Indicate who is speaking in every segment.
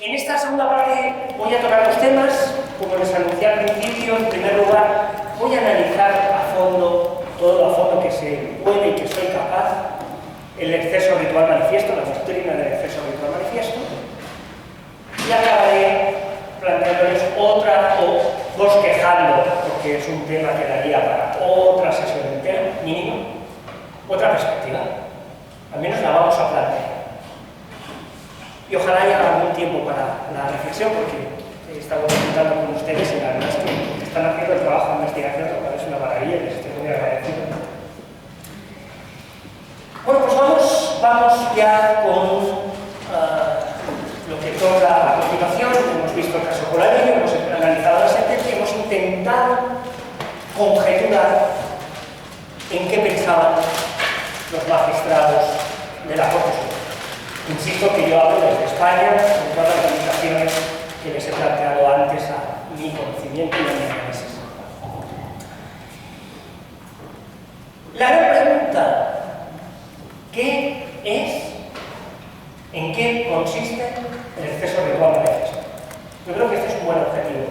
Speaker 1: En esta segunda parte voy a tocar los temas, como les anuncié al principio. En primer lugar, voy a analizar a fondo, todo a fondo que se puede y que soy capaz, el exceso ritual manifiesto, la doctrina del exceso ritual manifiesto, y acabaré planteándoles otra o bosquejando, porque es un tema que daría para otra sesión entera, mínimo, otra perspectiva. Al menos la vamos a plantear. Y ojalá haya algún tiempo para la reflexión, porque he estado comentando con ustedes y la verdad es que están haciendo el trabajo de investigación, lo cual es una maravilla y les estoy muy agradecido. Bueno, pues vamos ya con lo que toca a continuación. Hemos visto el caso Coladillo, hemos analizado la sentencia, hemos intentado conjeturar en qué pensaban los magistrados de la Corte Suprema. Insisto que yo hablo desde España, con todas las limitaciones que les he planteado antes a mi conocimiento y a mi análisis. La gran pregunta, ¿qué es, en qué consiste el exceso ritual manifiesto? Yo creo que este es un buen objetivo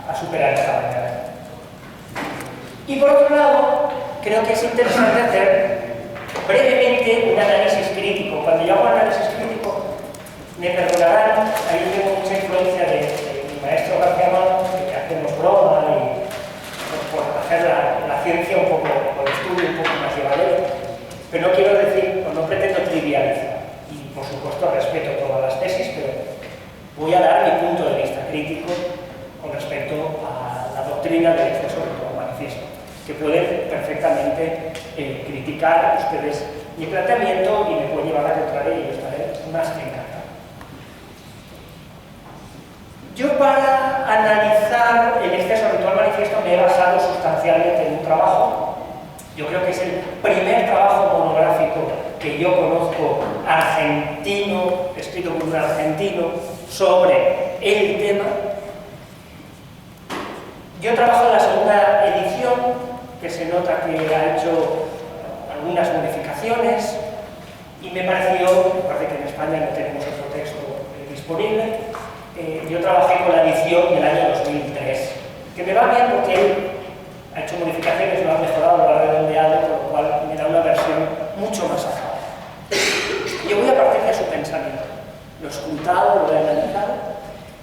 Speaker 1: a superar esta mañana. Y por otro lado, creo que es interesante hacer brevemente un análisis crítico. Cuando yo hago análisis crítico, me perdonarán, ahí tengo mucha influencia de mi maestro García Mano, que hacemos broma y por hacer la ciencia un poco, o el estudio un poco más llevadero, pero no quiero decir, o no pretendo trivializar, y por supuesto respeto todas las tesis, pero voy a dar mi punto de vista crítico con respecto a la doctrina del exceso ritual manifiesto, que pueden perfectamente criticar ustedes mi planteamiento y me pueden llevar a contraria y yo estaré más que encantado. Yo para analizar el exceso ritual manifiesto me he basado sustancialmente en un trabajo, yo creo que es el primer trabajo monográfico que yo conozco argentino, escrito por un argentino, sobre el tema. Yo trabajo en la segunda edición, que se nota que ha hecho algunas modificaciones, y me pareció, aparte que en España no tenemos otro texto disponible, yo trabajé con la edición del año 2003, que me va bien porque él ha hecho modificaciones, lo ha mejorado, lo ha redondeado, con lo cual me da una versión mucho más acabada. Yo voy a partir de su pensamiento, lo he escrutado, lo he analizado,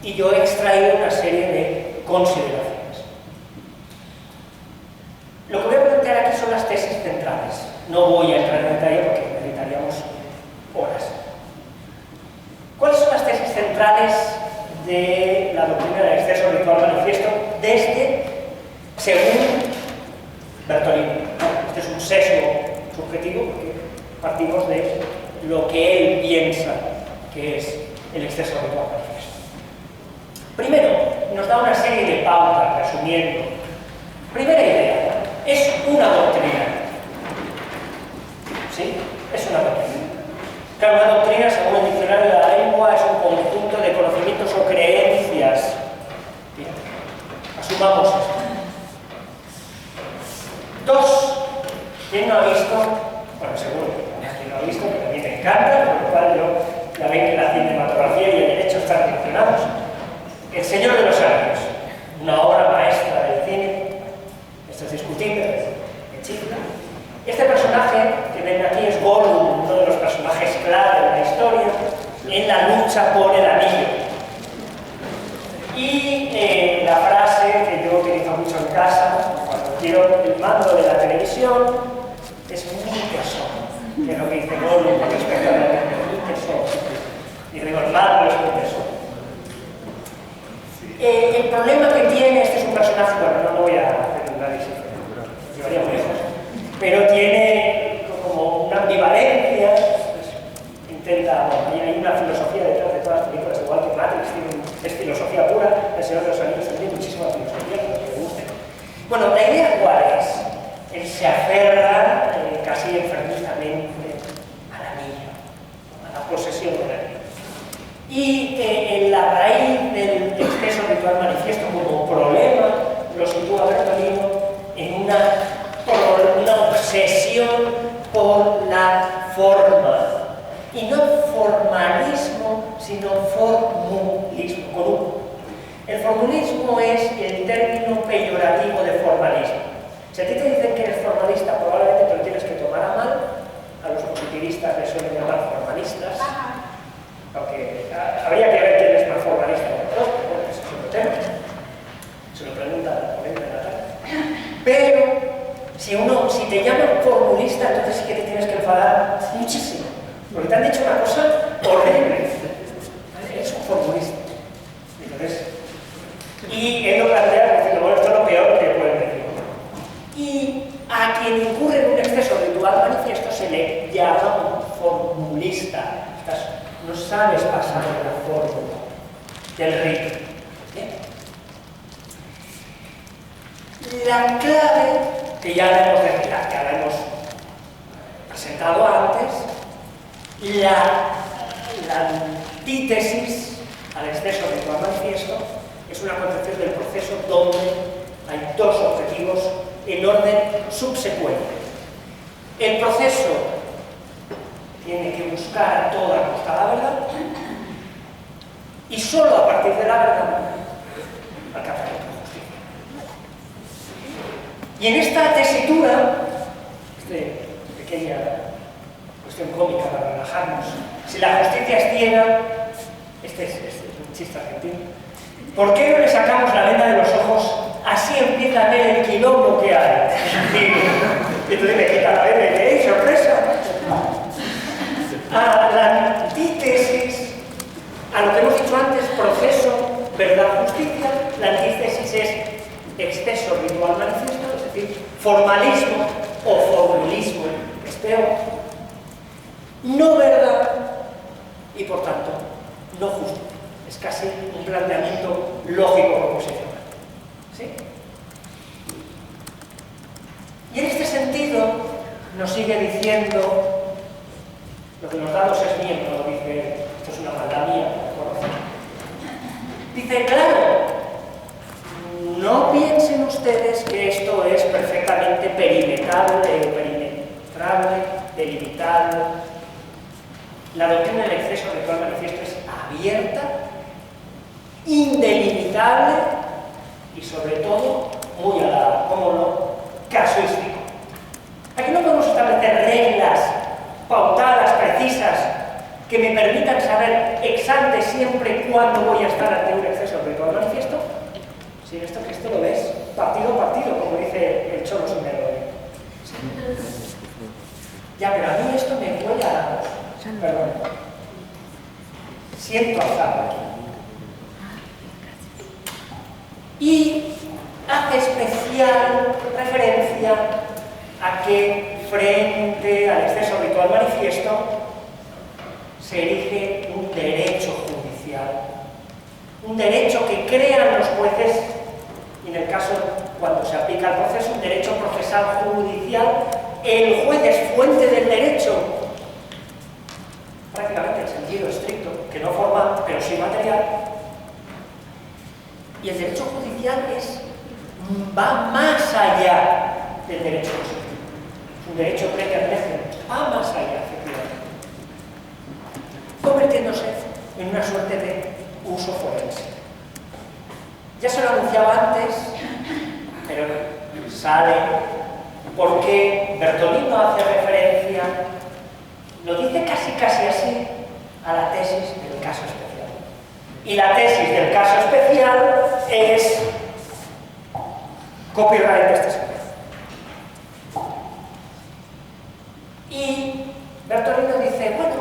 Speaker 1: y yo he extraído una serie de consideraciones. Lo que voy a plantear aquí son las tesis centrales. No voy a entrar en detalle porque necesitaríamos horas. ¿Cuáles son las tesis centrales de la doctrina del exceso ritual manifiesto desde, según Bertolini? Este es un sesgo subjetivo porque partimos de lo que él piensa que es el exceso ritual manifiesto. Primero, nos da una serie de pautas, resumiendo. Primera idea. Es una doctrina. ¿Sí? Es una doctrina. Claro, una doctrina, según el diccionario de la lengua, es un conjunto de conocimientos o creencias. Bien. Asumamos esto. Dos. ¿Quién no ha visto? Bueno, seguro que quien no ha visto, que a mí me encanta, por lo cual yo, ya ven que la cinematografía y el derecho están relacionados. El Señor de los Anillos, una obra maestra del cine. Esto es discutible, de Chifla. Este personaje que ven aquí es Gollum, uno de los personajes clave de la historia, en la lucha por el anillo. Y la frase que yo utilizo mucho en casa, cuando quiero el mando de la televisión, es mi tesoro, que es lo que dice Gollum con respecto a la televisión, mi tesoro. Y digo, el mando es mi tesoro. El problema que tiene, este es un personaje, bueno, no voy a hacer un análisis, llevaría muy lejos, pero tiene como una ambivalencia, pues, intenta, bueno, hay una filosofía detrás de todas las películas, igual que Matrix, es filosofía pura, El Señor de los Anillos tiene muchísima filosofía, que me guste. Bueno, la idea cuál es, él se aferra casi enfermizamente al anillo, a la posesión del anillo. Y en la raíz del exceso ritual manifiesto como problema lo sitúa Bertolino en una obsesión por la forma, y no formalismo, sino formulismo, con U. El formulismo es el término peyorativo de formalismo. Si a ti te dicen que eres formalista, probablemente te lo tienes que tomar a mal. A los positivistas les suelen llamar formalistas, aunque habría que ver quién es más formalista de los dos, pero bueno, ese es otro tema. Se lo pregunta la ponente de la tarde. Pero si te llaman formulista, entonces sí que te tienes que enfadar muchísimo, porque te han dicho una cosa horrible. Eres un formulista. Y él lo plantea diciendo, bueno, esto es lo peor que pueden decir. Y a quien incurre en un exceso ritual manifiesto se le llama un formulista. No sabes pasar de la fórmula del rito. ¿Bien? La clave, que ya la hemos presentado antes, la antítesis al exceso ritual manifiesto es una concepción del proceso donde hay dos objetivos en orden subsecuente. El proceso tiene que buscar a toda costa la verdad y solo a partir de la verdad alcanzar la justicia. Y en esta tesitura, pequeña cuestión cómica para relajarnos, si la justicia es ciega, este es un chiste argentino, ¿por qué no le sacamos la venda de los ojos? Así empieza a ver el quilombo que hay. Y entonces le quita la venda y dice, ¡hey, sorpresa! A la antítesis, a lo que hemos dicho antes, proceso, verdad, justicia, la antítesis es exceso ritual manifiesto, es decir, formalismo o formulismo, que es peor, no verdad y por tanto no justicia. Es casi un planteamiento lógico-proposicional. ¿Sí? Y en este sentido nos sigue diciendo, lo de los dados es mío, no lo dice él, esto es una maldad mía, dice, claro, no piensen ustedes que esto es perfectamente perimetrable, delimitable. La doctrina del exceso ritual manifiesto es abierta, indelimitable y sobre todo muy como no, casuístico. Aquí no podemos establecer reglas pautadas, precisas, que me permitan saber ex ante siempre cuándo voy a estar ante un exceso ritual manifiesto. Sí, esto lo ves partido a partido, como dice el Cholo Simeone. Ya, pero a mí esto me huele a... Perdón. Siento azar aquí. Y hace especial referencia a que frente al exceso ritual manifiesto se erige un derecho judicial, un derecho que crean los jueces, y en el caso cuando se aplica el proceso, un derecho procesal judicial. El juez es fuente del derecho, prácticamente en sentido estricto, que no formal, pero sí material. Y el derecho judicial va más allá del derecho positivo. Es un derecho pretermece, va más allá, efectivamente, convirtiéndose en una suerte de uso forense. Ya se lo anunciaba antes, pero sale porque Bertolino hace referencia, lo dice casi así, a la tesis del caso especial. Y la tesis del caso especial es copyright de este secreto. Y Bertolino dice, bueno,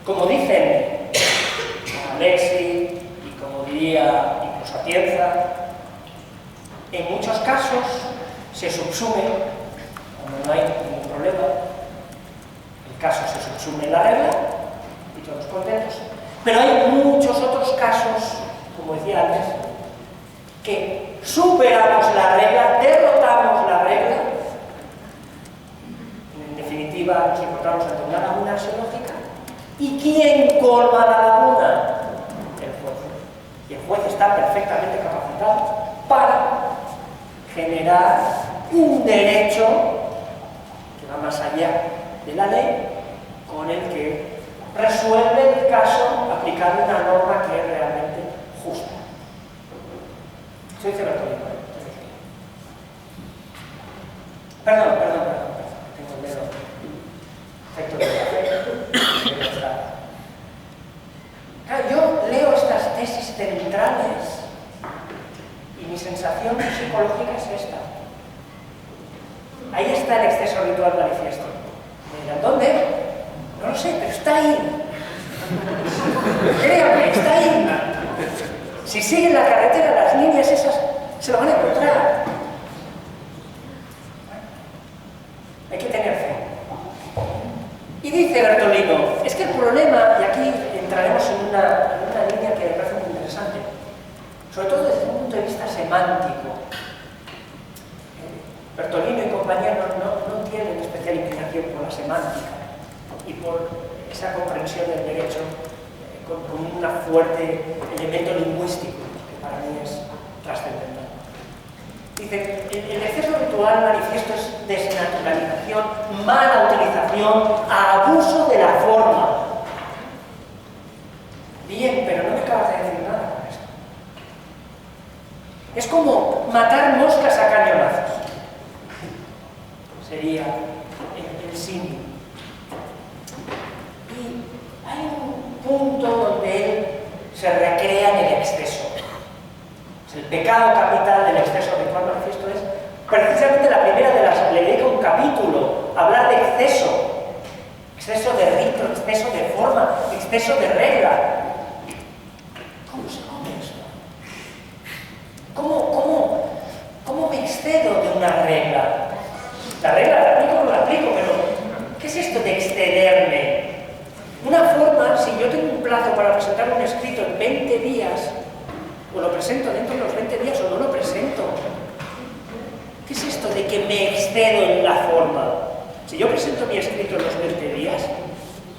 Speaker 1: como dicen Alexi y como diría incluso Atienza, en muchos casos se subsume, cuando no hay ningún problema, el caso se subsume en la regla y todos contentos, pero hay muchos otros casos, como decía antes, que superamos la regla, derrotamos la regla, en definitiva nos encontramos ante una laguna axiológica. ¿Y quién colma la laguna? El juez. Y el juez está perfectamente capacitado para generar un derecho que va más allá de la ley, con el que resuelve el caso aplicando una norma que es realmente justa. Soy Bertolino. Perdón, tengo el dedo. Efecto de café. Claro, yo leo estas tesis centrales y mi sensación psicológica es esta. Ahí está el exceso ritual manifiesto. Me dirán, ¿dónde? No lo sé, pero está ahí. Créanme, está ahí. Si siguen la carretera, las líneas esas se lo van a encontrar. Hay que tener fe. Y dice Bertolino, es que el problema, y aquí entraremos en una línea que me parece muy interesante, sobre todo desde un punto de vista semántico. Bertolino y compañía no tienen especial inclinación por la semántica y por esa comprensión del derecho con un fuerte elemento lingüístico que para mí es trascendental. Dice, el exceso ritual manifiesto es desnaturalización, mala utilización, abuso de la forma. Bien, pero no me acabas de decir nada con esto. Es como matar moscas a cañonazos. Sería el símbolo. Y hay un punto donde él se recrea en el exceso. El pecado capital del exceso ritual manifiesto es precisamente la primera de las. Le dedico un capítulo a hablar de exceso. Exceso de rito, exceso de forma, exceso de regla. ¿Cómo se come esto? ¿Cómo me excedo de una regla? La regla la aplico o no la aplico, pero ¿qué es esto de excederme? Una forma, si yo tengo un plazo para presentar un escrito en 20 días, o lo presento dentro de los 20 días o no lo presento. ¿Qué es esto de que me excedo en la forma? Si yo presento mi escrito en los 20 días,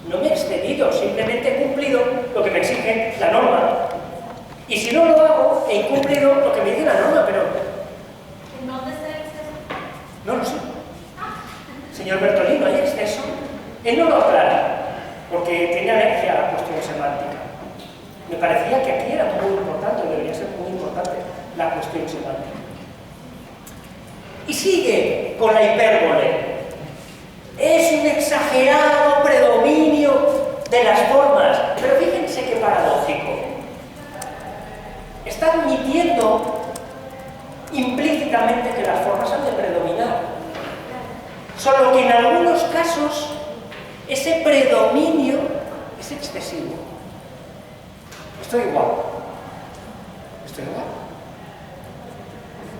Speaker 1: no me he excedido, simplemente he cumplido lo que me exige la norma. Y si no lo hago, he incumplido lo que me dice la norma, pero...
Speaker 2: ¿En dónde está el exceso?
Speaker 1: No lo sé. Señor Bertolino, ¿hay exceso? Él no lo aclara, porque tiene alergia a la cuestión semántica. Me parecía que aquí era muy importante, debería ser muy importante, la cuestión semántica. Y sigue con la hipérbole. Es un exagerado predominio de las formas. Pero fíjense qué paradójico. Está admitiendo implícitamente que las formas han de predominar. Solo que en algunos casos ese predominio es excesivo. Estoy igual.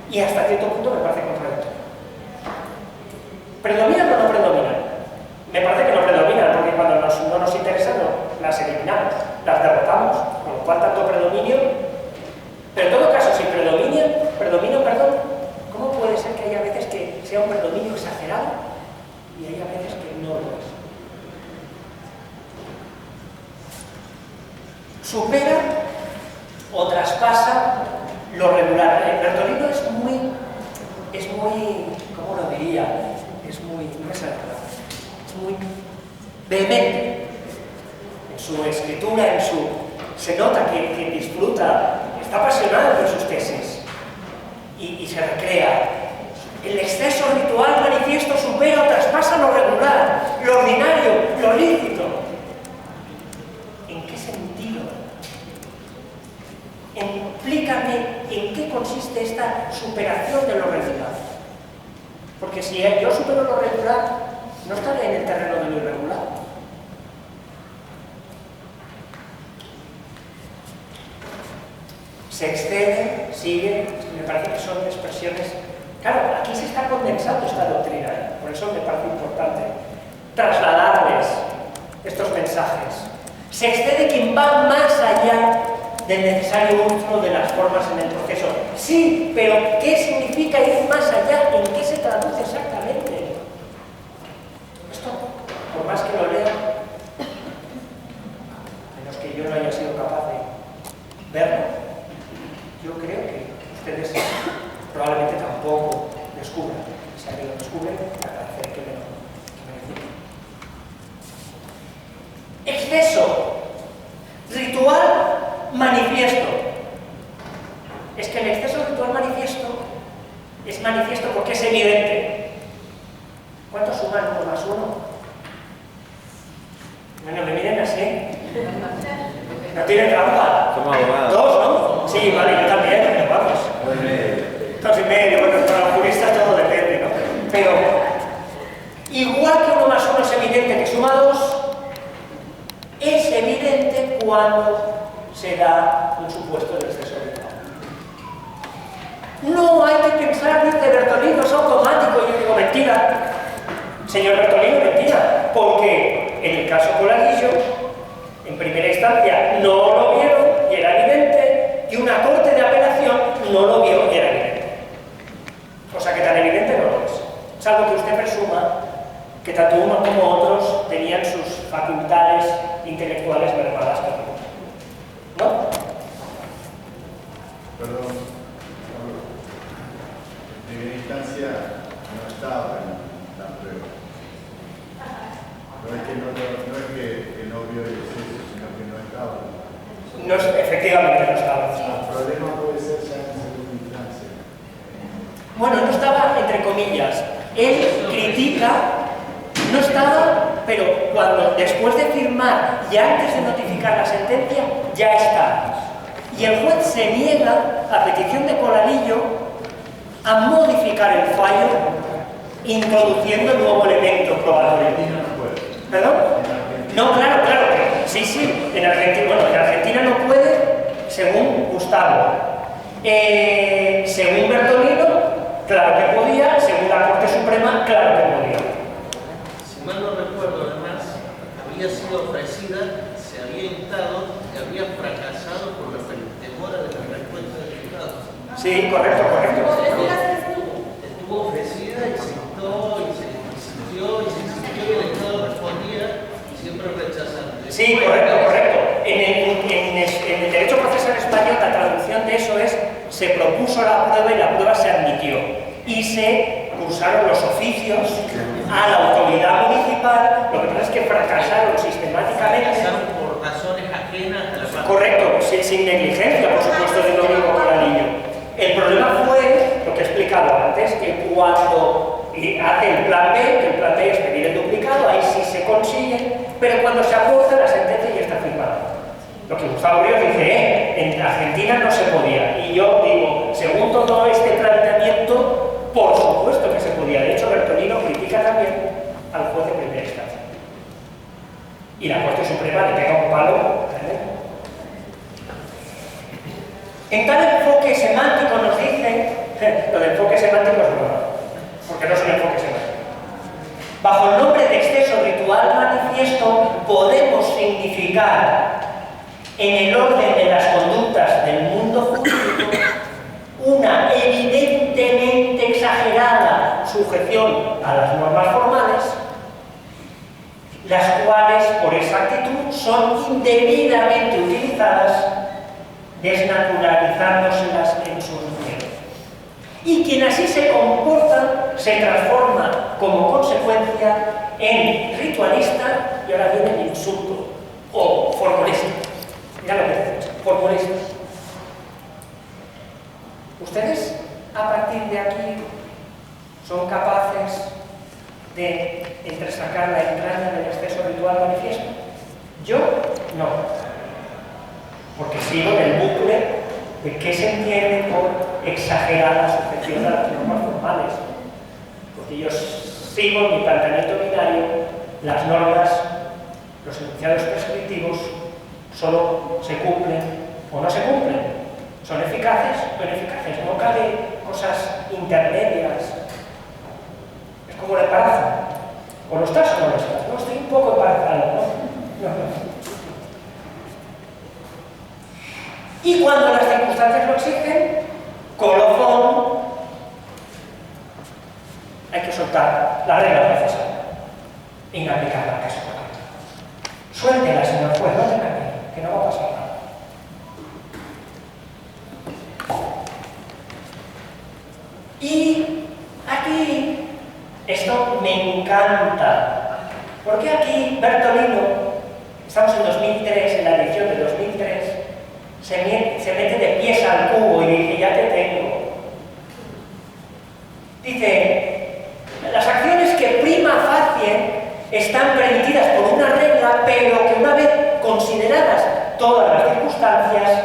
Speaker 1: Y hasta cierto punto me parece contradictorio. ¿Predominan o no predominan? Me parece que no predominan, porque cuando no nos interesan, las eliminamos, las derrotamos, con lo cual tanto predominio. Pero en todo caso, si predominan, ¿cómo puede ser que haya veces que sea un predominio exagerado y haya veces que no lo es? Supera o traspasa lo regular. Bertolino es muy, ¿cómo lo diría? Es muy vehemente en su escritura, se nota que disfruta, está apasionado por sus tesis y se recrea. El exceso ritual manifiesto supera o traspasa lo regular, lo ordinario, lo lícito. ¿En qué sentido? Explícame en qué consiste esta superación de lo regular. Porque si yo supero lo regular, no estaré en el terreno de lo irregular. Se excede, sigue, me parece que son expresiones. Claro, aquí se está condensando esta doctrina, por eso me parece importante trasladarles estos mensajes. Se excede quien va más allá del necesario uso de las formas en el proceso. Sí, pero ¿qué significa ir más allá? ¿En qué se traduce exactamente? Esto, por más que lo lea, menos que yo no haya sido capaz de verlo, yo creo que ustedes probablemente tampoco descubran. Si alguien lo descubre, agradeceré que me lo diga. Exceso. Manifiesto. Es que el exceso ritual manifiesto es manifiesto porque es evidente. ¿Cuánto suman 1 más 1? Bueno, me miren así. ¿No tienen trampa?
Speaker 3: Somos abogados.
Speaker 1: 2, ¿no? Sí, vale, yo también, pero vamos. 2,5, bueno, para los juristas todo depende, ¿no? Pero, igual que 1 más 1 es evidente que suma 2, es evidente cuando se da un supuesto de exceso ritual. No hay que pensar, dice Bertolino, es automático. Yo digo, mentira. Señor Bertolino, mentira. Porque en el caso Coladillo, en primera instancia no lo vieron y era evidente, y una corte de apelación no lo vio y era evidente. O sea que tan evidente no lo es. Salvo que usted presuma que tanto uno como otros tenían sus facultades intelectuales mermadas por uno. ¿No?
Speaker 4: Perdón, en primera instancia no estaba en la prueba. No es que no vio el exceso, sino que no estaba.
Speaker 1: No, efectivamente no estaba.
Speaker 4: El problema puede ser ya en segunda instancia.
Speaker 1: Bueno, no estaba entre comillas. Él critica, no estaba, pero cuando después de firmar y antes de notificar la sentencia, ya está. Y el juez se niega, a petición de Coladillo, a modificar el fallo introduciendo el nuevo elemento probatorio. ¿Perdón? No, claro, sí, en Argentina no puede, según Gustavo. Según Bertolino, claro que podía, según la Corte Suprema, claro que podía.
Speaker 5: Si mal no recuerdo, además, había sido ofrecida, se había instado y había fracasado por la demora de la respuesta del juzgado.
Speaker 1: Sí, correcto.
Speaker 5: Estuvo ofrecida y se instó y se insistió y el Estado respondía siempre rechazando.
Speaker 1: Sí, correcto. En el derecho procesal español la traducción de eso es: se propuso la prueba y la prueba se admitió. Y se cursaron los oficios a la autoridad municipal, lo que pasa es que fracasaron sistemáticamente.
Speaker 5: Fracasaron por razones ajenas a la facultad.
Speaker 1: Correcto, sin negligencia, por supuesto, de lo mismo con la niña. El problema fue, lo que he explicado antes, que cuando hace el plan B, que el plan B es pedir el duplicado, ahí sí se consigue, pero cuando se aporta la sentencia ya está firmada. Lo que Gustavo Ríos dice, en Argentina no se podía. Y yo digo, según todo este planteamiento, por supuesto que se podía. De hecho, Bertolino critica también al juez de primera instancia. Y la Corte Suprema le pega un palo tremendo. En tal enfoque semántico nos dice, lo de enfoque semántico es broma, porque no es un enfoque semántico. Bajo el nombre de exceso ritual manifiesto podemos significar en el orden de las conductas del mundo jurídico una evidentemente exagerada sujeción a las normas formales, las cuales por esa actitud son indebidamente utilizadas, desnaturalizándoselas en su función. Y quien así se comporta se transforma como consecuencia en ritualista, y ahora viene el insulto, o formulista. Mira lo que dice, formulista. ¿Ustedes a partir de aquí son capaces de entresacar la entraña del exceso ritual manifiesto? Yo no, porque sigo en el bucle de qué se entiende por exagerada sujeción a las normas formales, porque yo sigo en mi planteamiento binario, las normas, los enunciados prescriptivos solo se cumplen o no se cumplen, son eficaces o ineficaces, no cabe cosas intermedias. Es como el embarazo, o lo estás o no lo estás. No, estoy un poco embarazado, ¿no? Y cuando las circunstancias lo exigen, colofón, hay que soltar la regla procesal e inaplicarla al caso concreto. Suéltela, señor juez, no tenga miedo, que no va a pasar nada. Y aquí, esto me encanta, porque aquí Bertolino, estamos en 2003, en la edición de 2003, se mete de pies al cubo y dice, ya te tengo. Dice, las acciones que prima facie están permitidas por una regla, pero que una vez consideradas todas las circunstancias,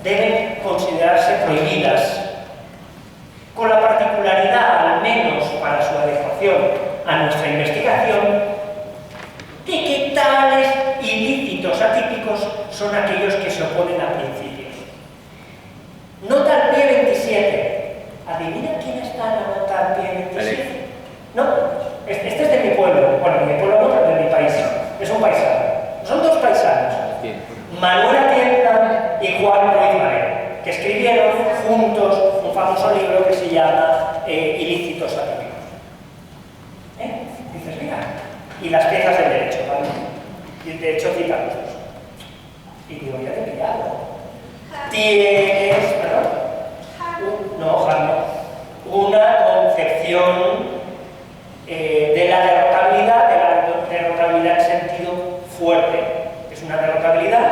Speaker 1: deben considerarse prohibidas, con la particularidad, al menos para su adecuación a nuestra investigación, de que tales ilícitos atípicos son aquellos que se oponen a principios. Nota al pie 27. ¿Adivina quién está en la nota al pie 27? No, este es de mi pueblo. Bueno, de mi pueblo no, pero de mi país. Es un paisano. Son dos paisanos. Manuel Atienza y Juan Ruiz Manero, que escribieron juntos un famoso libro que se llama Ilícitos atípicos. Dices, mira, y las piezas del derecho, ¿vale? Y de hecho citan los dos. Y digo, ya te he pillado. Tienes, perdón, una concepción de la derrotabilidad en sentido fuerte. Es una derrotabilidad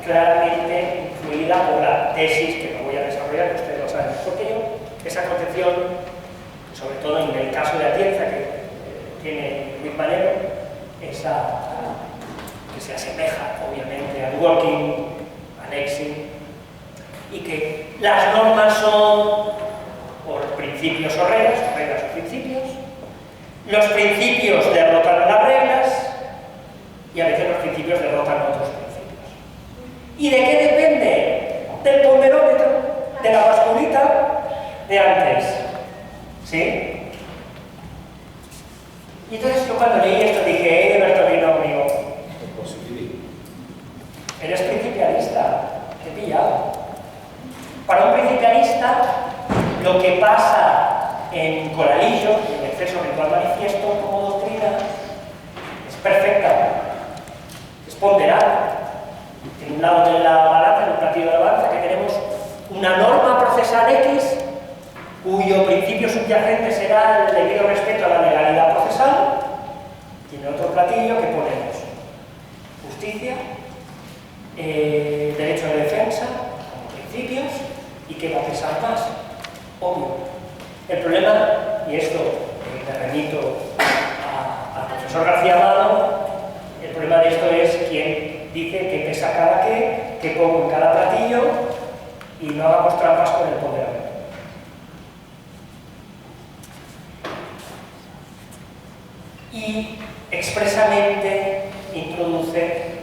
Speaker 1: claramente influida por la tesis que no voy a desarrollar, que ustedes lo saben mejor que yo. Esa concepción, sobre todo en el caso de Atienza, que tiene Ruiz Manero, esa que se asemeja obviamente al working, annexing, y que las normas son por principios o reglas o principios. Los principios derrotan las reglas y a veces los principios derrotan otros principios. ¿Y de qué depende? Del ponderómetro, de la basculita de antes. ¿Sí? Y entonces yo cuando leí esto dije, Bertolino, amigo, eres principialista, te he pillado. Para un principialista, lo que pasa en Coralillo, en el exceso ritual manifiesto como doctrina, es perfecta, es ponderada. En un lado de la balanza, en un platillo de la balanza, que tenemos una norma procesal X, cuyo principio subyacente será el debido respeto a la legalidad procesal, y en el otro platillo que ponemos justicia, derecho de defensa, como principios, y qué va a pesar más, obvio. El problema, y esto me remito al profesor García Amado, el problema de esto es quién dice que pesa cada qué pongo en cada platillo, y no hagamos trampas con el ponderómetro. Y expresamente introduce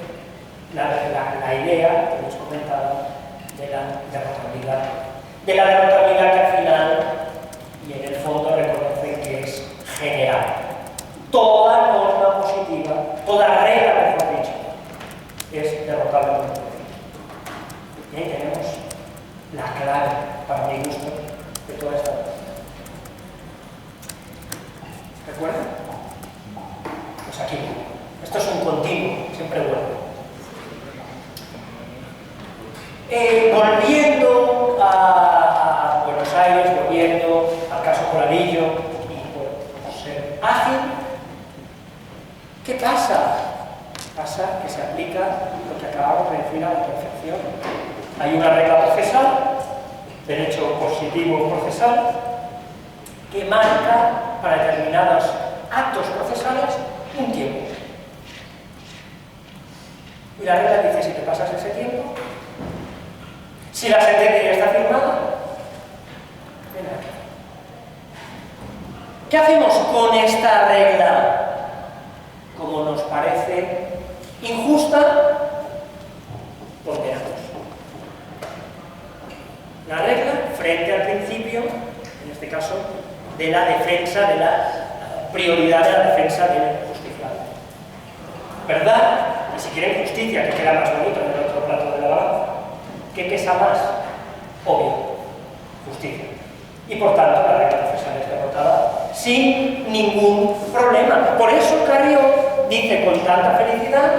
Speaker 1: la idea que hemos comentado de la derrotabilidad. De la derrotabilidad que al final y en el fondo reconoce que es general. Toda norma positiva, toda regla, mejor dicho, es derrotable por el principio. Y ahí tenemos la clave, para mi gusto, de toda esta cosa. ¿Recuerdan? Pues aquí. Esto es un continuo, siempre bueno. Volviendo a Buenos Aires, volviendo al caso Coralillo, y por ser ágil, ¿qué pasa? Pasa que se aplica lo que acabamos de decir a la perfección. Hay una regla procesal, derecho positivo procesal, que marca para determinados actos procesales un tiempo. Y la regla dice, si te pasas ese tiempo, si la sentencia ya está firmada, ven aquí. ¿Qué hacemos con esta regla? Como nos parece injusta, ponderamos. La regla frente al principio, en este caso, de la defensa, de la prioridad de la defensa del justiciable. ¿Verdad? Y si quieren justicia, que queda más bonito en el otro plato de la balanza, ¿qué pesa más? Obvio, justicia. Y por tanto la regla procesal es derrotada sin ningún problema. Por eso Carrió dice con tanta felicidad,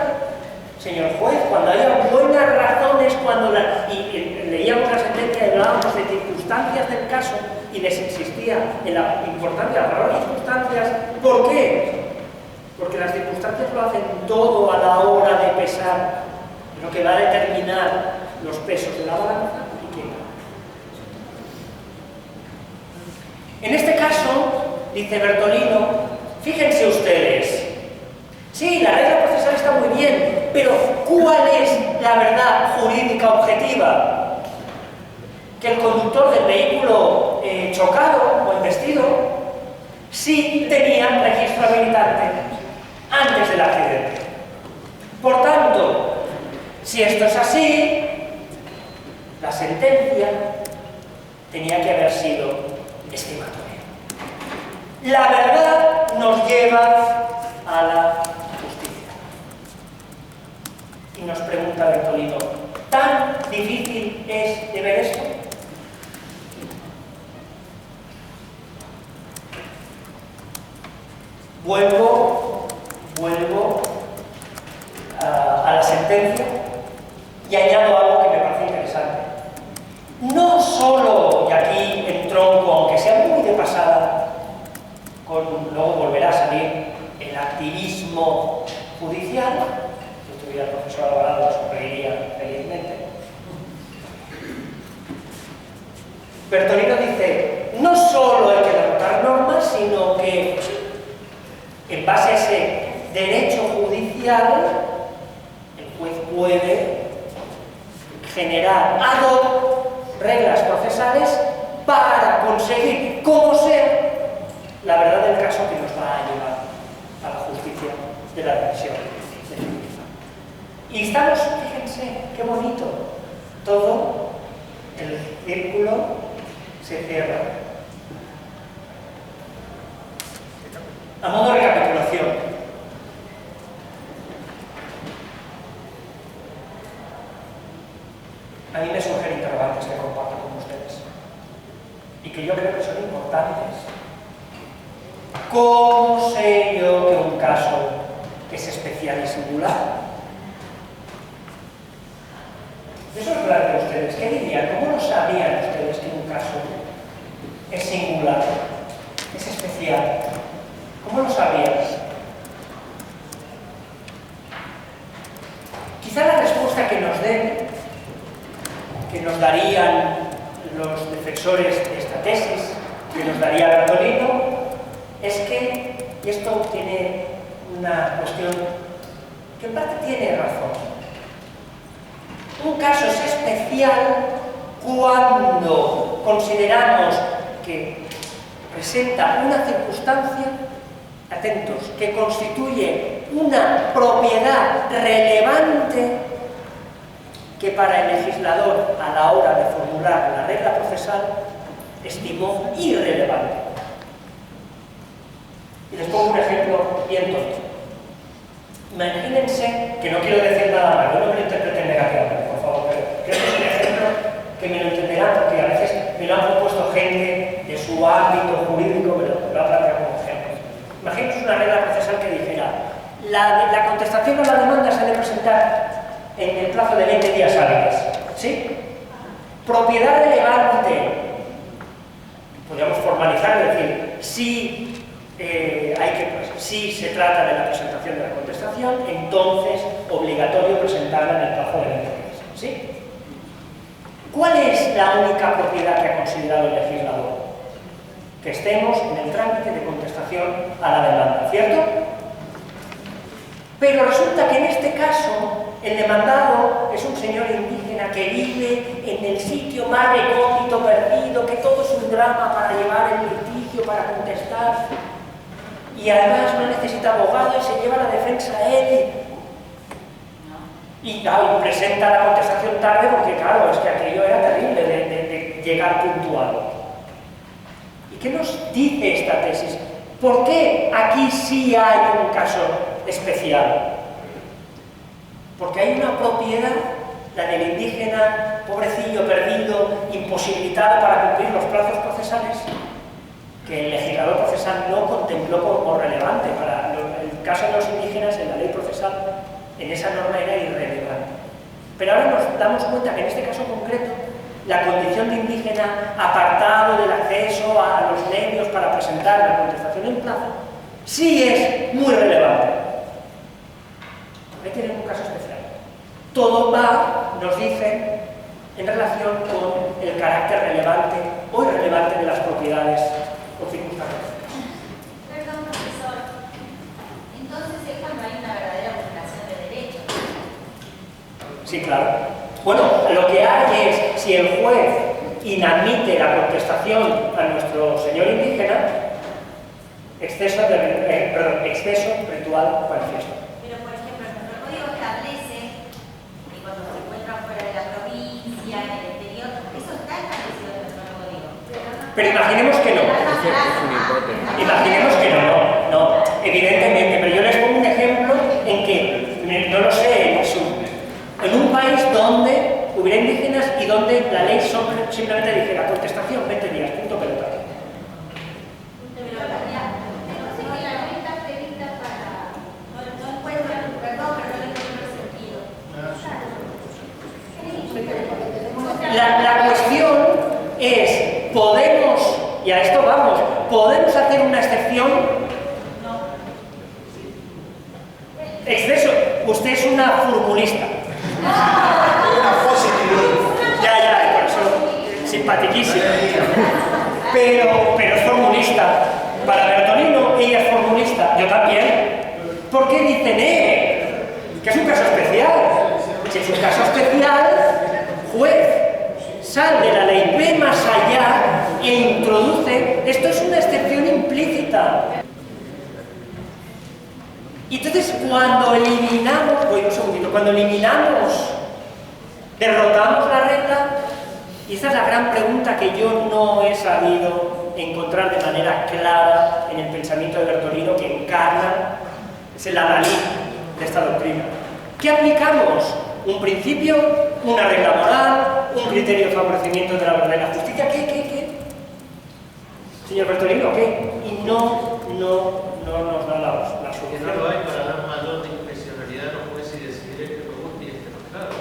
Speaker 1: señor juez, cuando haya buenas razones, y leíamos la sentencia y hablábamos de circunstancias del caso y les insistía en la importancia de hablar de circunstancias. ¿Por qué? Porque las circunstancias lo hacen todo a la hora de pesar, lo que va a determinar los pesos de la balanza y quién gana. En este caso, dice Bertolino, fíjense ustedes, sí, la regla procesal está muy bien, pero ¿cuál es la verdad jurídica objetiva? Que el conductor del vehículo chocado o embestido sí tenía registro habilitante antes del accidente. Por tanto, si esto es así, la sentencia tenía que haber sido estimatoria. La verdad nos lleva a la justicia. Y nos pregunta Bertolino, ¿tan difícil es de ver esto? Vuelvo a la sentencia y añado algo que me parece interesante. No solo, y aquí en tronco, aunque sea muy de pasada, luego volverá a salir el activismo judicial, si estuviera el profesor Alvarado lo sonreiría felizmente. Bertolino dice, no solo hay que derrotar normas, sino que en base a ese derecho judicial, el juez puede generar ad hoc reglas procesales para conseguir, como sea, la verdad del caso que nos va a llevar a la justicia de la decisión definitiva. Y estamos, fíjense, qué bonito, todo el círculo se cierra. A modo de recapitulación, a mí me surgen interrogantes que comparto con ustedes y que yo creo que son importantes. ¿Cómo sé yo que un caso es especial y singular? Eso es claro de ustedes. ¿Qué dirían? ¿Cómo lo sabrían ustedes que un caso es singular, es especial? ¿Cómo lo sabrían? Quizá la respuesta que nos den, que nos darían los defensores de esta tesis, que nos daría Bertolino, es que, y esto tiene una cuestión que en parte tiene razón, un caso es especial cuando consideramos que presenta una circunstancia, atentos, que constituye una propiedad relevante que para el legislador a la hora de formular la regla procesal estimó irrelevante. Y les pongo un ejemplo bien tonto. Imagínense, que no quiero decir nada malo, no me lo interpreten negativamente, por favor, pero creo que es un ejemplo que me lo entenderán porque a veces me lo han propuesto gente de su ámbito jurídico, me lo ha planteado como ejemplo. Imagínense una regla procesal que dijera, la contestación a la demanda se debe presentar en el plazo de 20 días hábiles, ¿sí? Propiedad relevante, podríamos formalizar y decir, si se trata de la presentación de la contestación, entonces obligatorio presentarla en el plazo de 20 días, ¿sí? ¿Cuál es la única propiedad que ha considerado el legislador? Que estemos en el trámite de contestación a la demanda, ¿cierto? Pero resulta que en este caso el demandado es un señor indígena que vive en el sitio más recóndito, perdido, que todo es un drama para llevar el litigio, para contestar, y además no necesita abogado y se lleva la defensa a él. Y claro, presenta la contestación tarde porque claro, es que aquello era terrible de llegar puntual. ¿Y qué nos dice esta tesis? ¿Por qué aquí sí hay un caso especial? Porque hay una propiedad, la del indígena, pobrecillo, perdido, imposibilitado para cumplir los plazos procesales, que el legislador procesal no contempló como relevante. Para el caso de los indígenas, en la ley procesal, en esa norma era irrelevante. Pero ahora nos damos cuenta que en este caso concreto, la condición de indígena, apartado del acceso a los medios para presentar la contestación en plazo, sí es muy relevante. Hay que tener un caso especial. Todo va, nos dice, en relación con el carácter relevante o irrelevante de las propiedades o circunstancias.
Speaker 2: Perdón, profesor. Entonces es cuando hay una verdadera vulneración de derechos.
Speaker 1: Sí, claro. Bueno, lo que hay es, si el juez inadmite la contestación a nuestro señor indígena, exceso ritual manifiesto.
Speaker 2: Pero, por ejemplo, nuestro código establece que cuando se encuentran fuera de la provincia, en el exterior, eso está establecido en nuestro código.
Speaker 1: Pero imaginemos que no. Imaginemos que no, evidentemente, pero yo les pongo un ejemplo en que, no lo sé, en un país donde hubiera indígenas y donde la ley simplemente dijera contestación 20 días, punto pelota. La cuestión es, podemos, y a esto vamos, ¿podemos hacer una excepción? Exceso, usted es una formulista. Ya, por eso, simpatiquísima. Pero es formulista. Para Bertolino, ella es formulista, yo también. ¿Por qué dicen que es un caso especial? Si es un caso especial, juez, sal de la ley, ve más allá e introduce, esto es una excepción implícita. Y entonces cuando eliminamos, derrotamos la regla, y esta es la gran pregunta que yo no he sabido encontrar de manera clara en el pensamiento de Bertolino, que encarna, es el adalid de esta doctrina. ¿Qué aplicamos? ¿Un principio? ¿Una regla moral? ¿Un criterio de favorecimiento de la verdad y la justicia? ¿Qué? Señor Bertolino, ¿qué? Y no nos da la
Speaker 5: Que
Speaker 1: solución.
Speaker 5: no lo hay para dar mayor discrecionalidad, no puede decidir este me gusta y este no. Claro,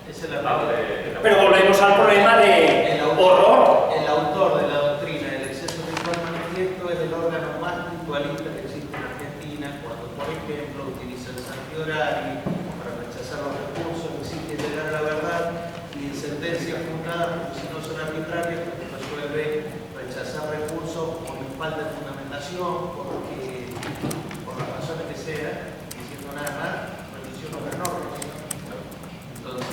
Speaker 5: esa es la regla.
Speaker 1: Pero volvemos al problema de horror.
Speaker 5: El autor de la doctrina del exceso ritual manifiesto es el órgano más ritualista que existe en Argentina, cuando, por ejemplo, utiliza el santiorari para rechazar los recursos, exige llegar a la verdad, y en sentencias fundadas, porque si no son arbitrarias, resuelve rechazar recursos por falta de fundamentación, por las razones que sean, diciendo nada más, rendición o menor. Entonces,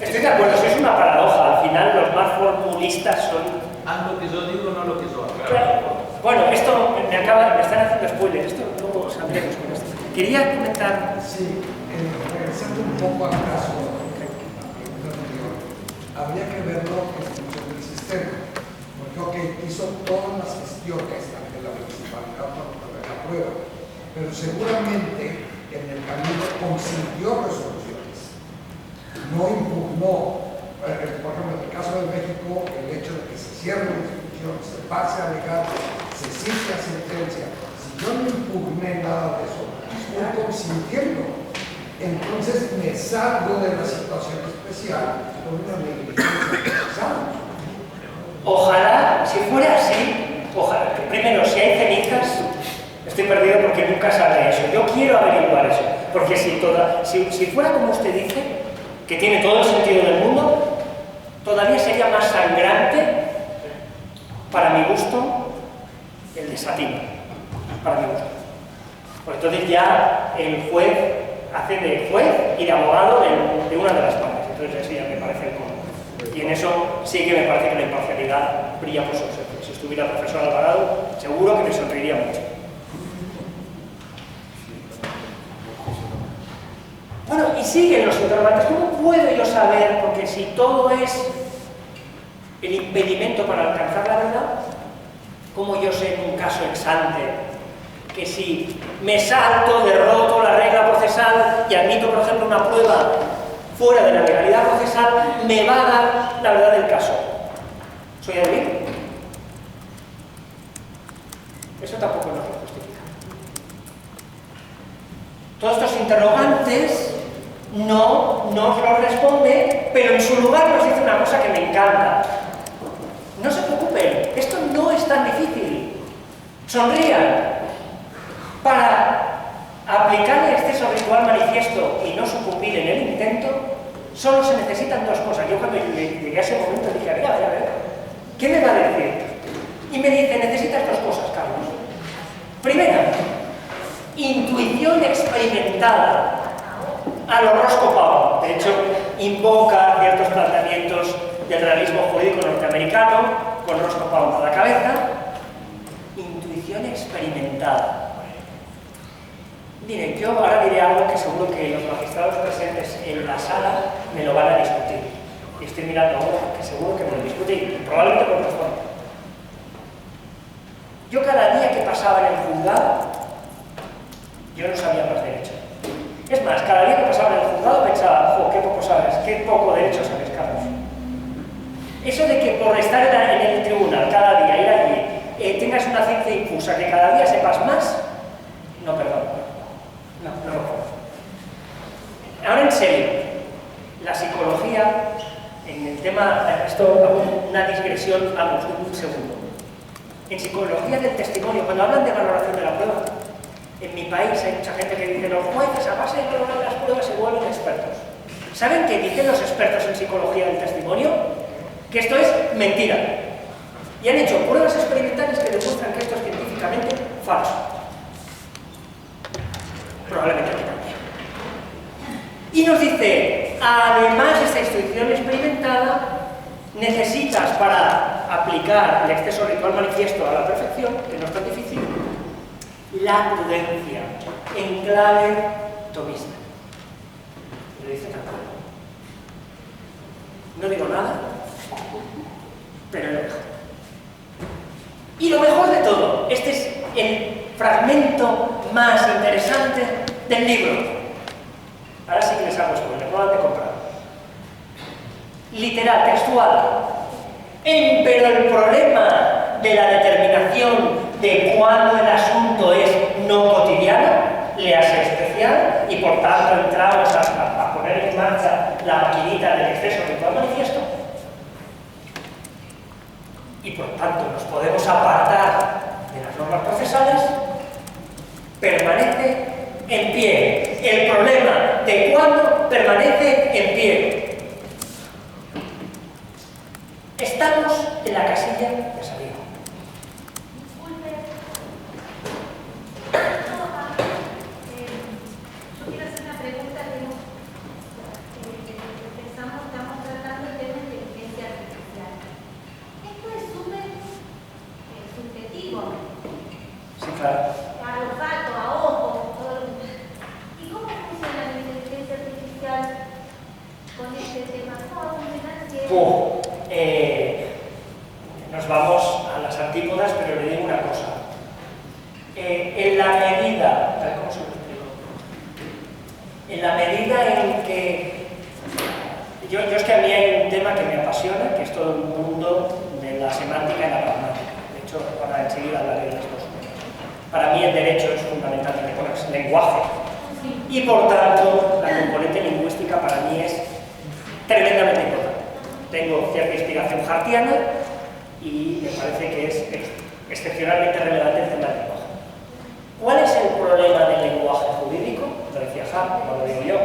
Speaker 1: Estoy de acuerdo, eso es una paradoja. Al final los más formulistas son...
Speaker 5: haz lo que yo digo, no lo que yo hago.
Speaker 1: Bueno, esto me están haciendo spoilers, esto luego saldremos con esto. Quería comentar...
Speaker 3: Sí, regresando un poco al caso de la pregunta anterior, habría que verlo en función del sistema, porque hizo todas las gestiones ante la municipalidad para obtener la prueba, pero seguramente en el camino consintió resoluciones, no impugnó. Por ejemplo, en el caso de México, el hecho de que se cierre la institución, se pase a alegar, se cite a sentencia, si yo no impugné nada de eso, estoy consintiendo. Entonces me salgo de la situación especial con una negligencia especial.
Speaker 1: Ojalá, si fuera así, ojalá. Primero, si hay cenizas, estoy perdido porque nunca sabré eso. Yo quiero averiguar eso, porque si fuera como usted dice, que tiene todo el sentido del mundo, todavía sería más sangrante, para mi gusto, el desatino. Para mi gusto. Pues entonces ya el juez hace de juez y de abogado de una de las partes. Entonces eso ya me parece el colmo. Y en eso sí que me parece que la imparcialidad brilla por su ausencia. Si estuviera el profesor Alvarado, seguro que me sonreiría mucho. Bueno, y siguen los interrogantes. ¿Cómo puedo yo saber? Porque si todo es el impedimento para alcanzar la verdad, ¿cómo yo sé en un caso ex ante que si me salto, derroto la regla procesal y admito, por ejemplo, una prueba fuera de la legalidad procesal, me va a dar la verdad del caso? ¿Soy admito? Eso tampoco nos lo justifica. Todos estos interrogantes no nos lo responde, pero en su lugar nos dice una cosa que me encanta. No se preocupen, esto no es tan difícil. Sonrían. Para aplicar el exceso ritual manifiesto y no sucumbir en el intento, Solo se necesitan dos cosas. Yo cuando llegué a ese momento dije, a ver, ¿qué me va a decir? Y me dice, necesitas dos cosas, Carlos. Primera, intuición experimentada a lo Roscoe Pound. De hecho, invoca ciertos planteamientos del realismo jurídico norteamericano con Roscoe Pound a la cabeza. Intuición experimentada. Miren, yo ahora diré algo que seguro que los magistrados presentes en la sala me lo van a discutir. Y estoy mirando ahora que seguro que me lo discuten, probablemente por razón. Yo cada día que pasaba en el juzgado, yo no sabía más derecho. Es más, cada día que pasaba en el juzgado pensaba, jo, qué poco sabes, qué poco derecho sabes, Carlos. Eso de que por estar en el tribunal cada día, ir allí, tengas una ciencia infusa, que cada día sepas más, no, perdón. No lo puedo. Ahora en serio, la psicología, en el tema, esto hago una digresión, vamos, un segundo. En psicología del testimonio, cuando hablan de valoración de la prueba, en mi país hay mucha gente que dice los jueces a base de valorar las pruebas se vuelven expertos. ¿Saben qué dicen los expertos en psicología del testimonio? Que esto es mentira. Y han hecho pruebas experimentales que demuestran que esto es científicamente falso. Probablemente también. Y nos dice, además de esta instrucción experimentada, necesitas para aplicar el exceso ritual manifiesto a la perfección, que no es tan difícil, la prudencia en clave tomista. Lo dice tal cual. No digo nada, pero lo dejo. Y lo mejor de todo, este es el fragmento más interesante del libro. Ahora sí que les hago esto, me lo acaban de comprar. Literal, textual. Pero el problema de la determinación de cuándo el asunto es no cotidiano, le hace especial, y por tanto entramos a poner en marcha la maquinita del exceso ritual manifiesto, y por tanto nos podemos apartar de las normas procesales, permanece en pie. El problema de cuándo permanece en pie. Estamos en la casilla de salida.
Speaker 6: Disculpe. Yo quiero hacer una pregunta estamos tratando el tema de inteligencia artificial. Esto es súper subjetivo.
Speaker 1: Sí, claro.
Speaker 6: A olfato, a ojo, todo. ¿Y cómo funciona la inteligencia artificial con este tema? ¿Cómo va a funcionar si
Speaker 1: nos vamos a las antípodas, pero le digo una cosa. En la medida, ¿cómo se lo explico? En la medida en que yo es que a mí hay un tema que me apasiona, que es todo el mundo de la semántica y la pragmática. De hecho, ahora enseguida hablaré de las dos. Para mí el derecho es fundamentalmente lenguaje. Y por tanto, la componente lingüística para mí es tremendamente importante. Tengo cierta inspiración hartiana y me parece que es excepcionalmente relevante el tema del lenguaje. ¿Cuál es el problema del lenguaje jurídico? Lo decía Hart, no lo digo yo,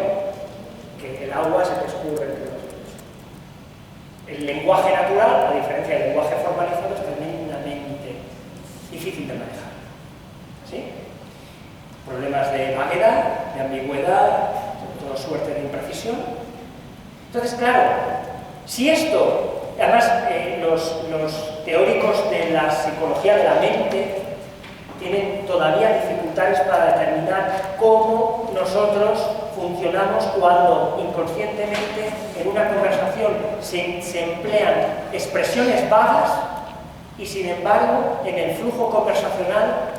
Speaker 1: que el agua se te escurre entre los dedos. El lenguaje natural, a diferencia del lenguaje formalizado, es tremendamente difícil de manejar. ¿Sí? Problemas de vaguedad, de ambigüedad, toda suerte de imprecisión. Entonces, claro, si esto, además los teóricos de la psicología de la mente tienen todavía dificultades para determinar cómo nosotros funcionamos cuando inconscientemente en una conversación se emplean expresiones vagas y sin embargo en el flujo conversacional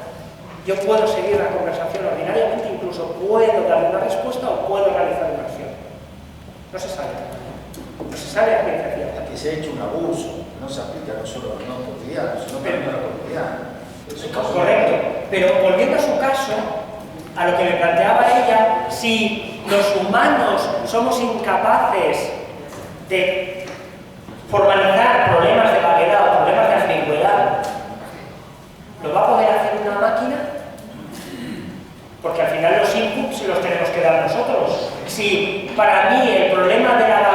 Speaker 1: yo puedo seguir la conversación ordinariamente, incluso puedo dar una respuesta o puedo realizar una acción. No se sabe. No se sabe a ciencia cierta.
Speaker 4: Aquí se ha hecho un abuso, no se aplica no solo a los no cotidianos, sino también a los cotidianos.
Speaker 1: Correcto, pero volviendo a su caso, a lo que me planteaba ella, si los humanos somos incapaces de formalizar problemas de vaguedad o problemas de ambigüedad, ¿lo va a poder hacer una máquina? Porque al final los inputs los tenemos que dar nosotros. Si para mí el problema de la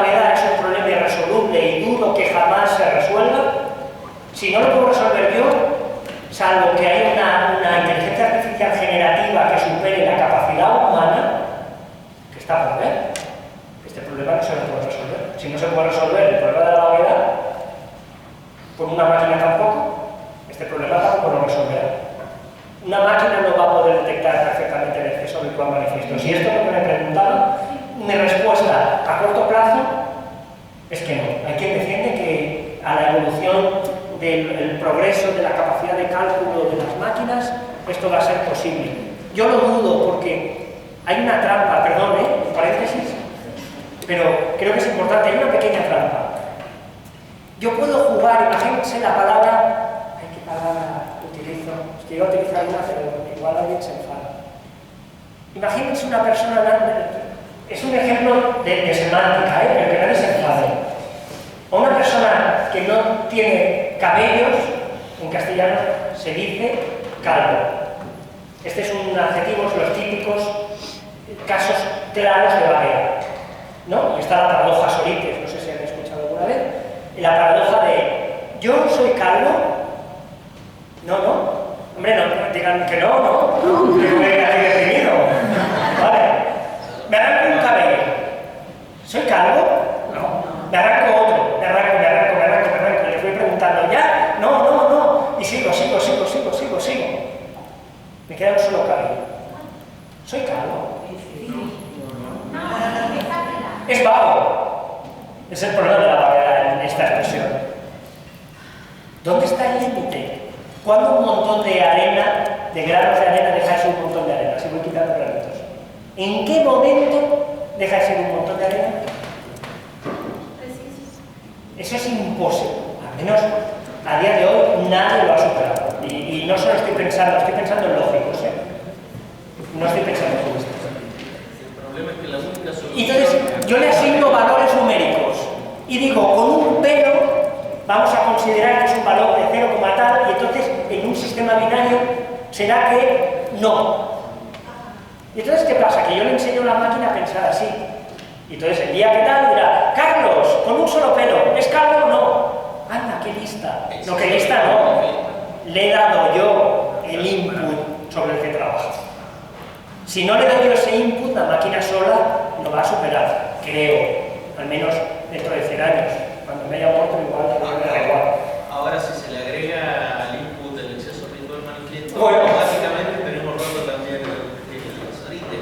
Speaker 1: problema no se lo puede resolver. Si no se puede resolver el problema de la gravedad, con una máquina tampoco, este problema tampoco lo resolverá. Una máquina no va a poder detectar perfectamente el exceso virtual manifiesto. Si esto es lo que me preguntaba, mi respuesta a corto plazo es que no. Hay quien defiende que a la evolución del progreso de la capacidad de cálculo de las máquinas, esto va a ser posible. Yo lo dudo porque hay una trampa, perdón, paréntesis, pero creo que es importante, hay una pequeña trampa. Yo puedo jugar, imagínense la palabra, ay, ¿qué palabra utilizo? Es que iba a utilizar una, pero igual alguien se enfada. Imagínense una persona, es un ejemplo de semántica, pero que nadie se enfade. O una persona que no tiene cabellos, en castellano se dice calvo. Este es un adjetivo, los típicos casos claros de vaguedad, ¿no? Está la paradoja Sorites, no sé si han escuchado alguna vez. La paradoja de, ¿yo soy calvo? No, no. Hombre, no, digan que no, que voy aquí deprimido. Vale. ¿Me arranco un cabello? ¿Soy calvo? No. Me arranco otro, me arranco. Y le fui preguntando, ¿ya? No. Y sigo. Me queda un solo cabello. ¿Soy calvo? Es vago. Es el problema de la vaguedad en esta expresión. ¿Dónde está el límite? ¿Cuándo un montón de arena, de granos de arena, deja de ser un montón de arena? Si voy quitando granitos. ¿En qué momento deja de ser un montón de arena? Eso es imposible. Al menos a día de hoy nadie lo ha superado. Y no solo estoy pensando en lógicos, ¿eh? No estoy pensando en juristas.
Speaker 5: El problema es que la única solución...
Speaker 1: Y entonces yo le asigno valores numéricos y digo, con un pelo vamos a considerar que es un valor de 0, tal, y entonces en un sistema binario será que no. Y entonces, ¿qué pasa? Que yo le enseño a la máquina a pensar así. Y entonces el día que tal dirá, Carlos, con un solo pelo, ¿es calvo o no? Anda, qué lista. No, qué lista no. Le he dado yo el input sobre el que trabajo. Si no le doy yo ese input, la máquina sola lo va a superar, creo, al menos dentro de 100 años. Cuando me haya muerto, igual me da igual.
Speaker 5: Ahora, si se le agrega al input el exceso virtual manifiesto,
Speaker 1: bueno,
Speaker 5: básicamente tenemos roto también el Sorites.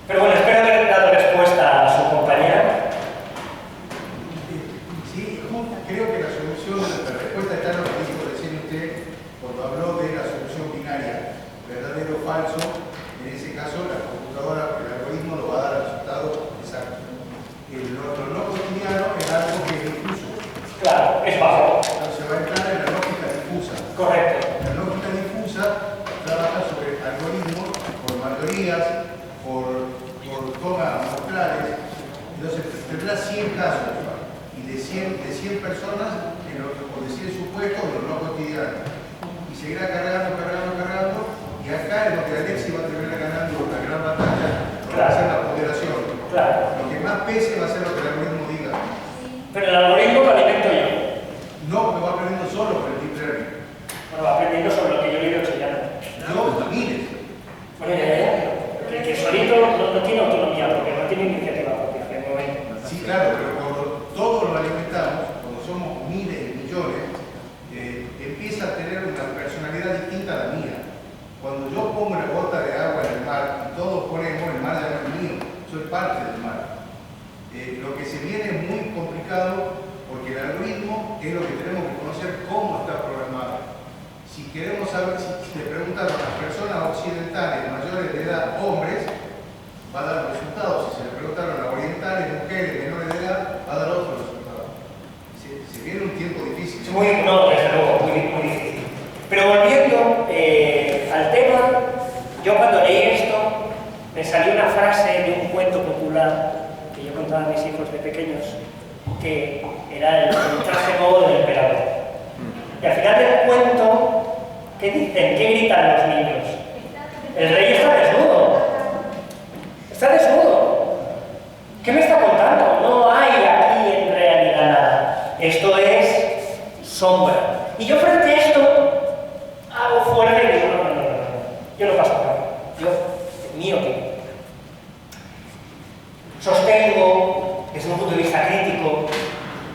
Speaker 1: Pero bueno, espero haber dado respuesta a su compañera.
Speaker 7: Sí, creo que la solución, la respuesta está en lo que dijo recién usted cuando habló de la solución binaria, verdadero o falso. En ese caso, la computadora, el algoritmo lo va a dar el resultado exacto. Lo no cotidiano es algo que es difuso.
Speaker 1: Claro, es bajo.
Speaker 7: Se va a entrar en la lógica difusa.
Speaker 1: Correcto.
Speaker 7: La lógica difusa trabaja sobre algoritmos por mayorías, por tomas muestrales. Entonces, tendrá 100 casos y de 100 personas o de 100 supuestos de lo no cotidiano. Y seguirá cargando. Y acá es lo que Alexis va a terminar ganando una gran batalla, va a ser la ponderación.
Speaker 1: Claro.
Speaker 7: Lo que más pese va a ser lo que el algoritmo diga.
Speaker 1: Pero el algoritmo lo alimento yo.
Speaker 7: No, me va aprendiendo solo por el deep learning.
Speaker 1: Bueno, va aprendiendo sobre lo que yo le he ido enseñando.
Speaker 7: Yo, miles.
Speaker 1: Bueno, ya. Que solito no tiene autonomía propia, no tiene iniciativa propia.
Speaker 7: Sí, claro, pero cuando todos lo alimentamos, cuando somos miles y millones, empieza a tener una personalidad distinta a la mía. Cuando yo pongo una gota de agua en el mar y todos ponemos, el mar ya no es mío, soy parte del mar. Lo que se viene es muy complicado porque el algoritmo es lo que tenemos que conocer cómo está programado. Si queremos saber, si le preguntan a las personas occidentales mayores de edad, hombres, va a dar resultados. Si se le preguntaron a orientales, mujeres, menores de edad, va a dar otros resultados. Se viene un tiempo difícil.
Speaker 1: No, desde luego, muy difícil. Pero volviendo al tema, yo cuando leí esto, me salió una frase de un cuento popular que yo contaba a mis hijos de pequeños, que era el traje nuevo del emperador. Y al final del cuento, ¿qué dicen? ¿Qué gritan los niños? El rey está desnudo. Está desnudo. ¿Qué me está contando? No hay aquí en realidad nada. Esto es sombra. Y yo frente a esto hago fuerte y digo, no. Yo no paso nada. Yo, mío que sostengo desde un punto de vista crítico,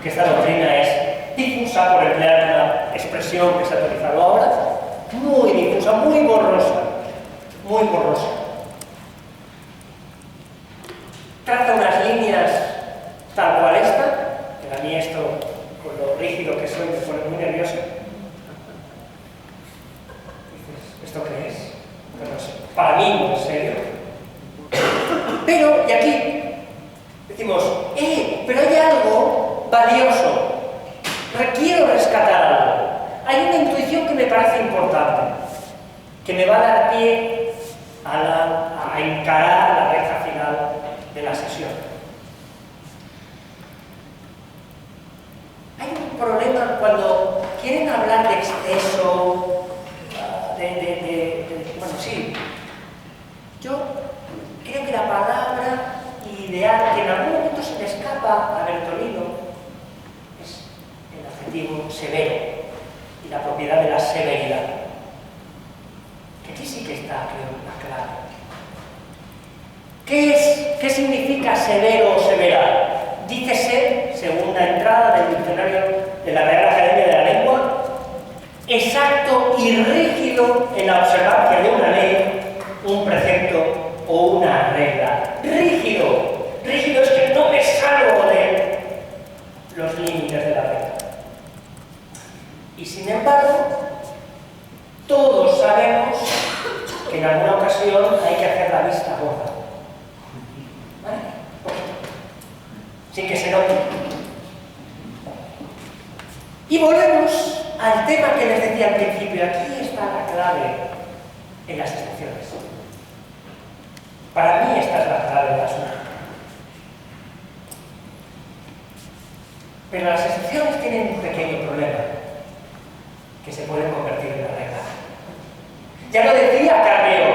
Speaker 1: que esta doctrina es difusa, por emplear una expresión que se ha utilizado ahora, muy difusa, muy borrosa, muy borrosa. Traza unas líneas tal cual esta, que a mí esto, con lo rígido que soy, me pone muy nervioso. Dices, ¿esto qué es? No sé. Para mí no es serio. Pero, y aquí decimos, pero hay algo valioso. Quiero rescatar algo. Hay una intuición que me parece importante, que me va a dar pie a encarar la recta final de la sesión. Hay un problema cuando quieren hablar de exceso, bueno, sí. Yo creo que la palabra ideal, que en algún momento se me escapa a Bertolino, es el adjetivo severo y la propiedad de la severidad. Que aquí sí que está, creo, la clave. ¿Qué significa severo o severa? Dícese, según la entrada del diccionario de la Real Academia de la Lengua, exacto y rígido en la observancia de una ley, un precepto o una regla. Rígido. Rígido es que no me salgo de los límites de la regla. Y sin embargo, todos sabemos que en alguna ocasión hay que hacer la vista gorda. ¿Vale? Sin que se note. Y volvemos al tema que les decía al principio. Aquí está la clave en las excepciones. Para mí esta es la clave del asunto. Pero las excepciones tienen un pequeño problema, que se pueden convertir en la regla. Ya lo decía Carrió.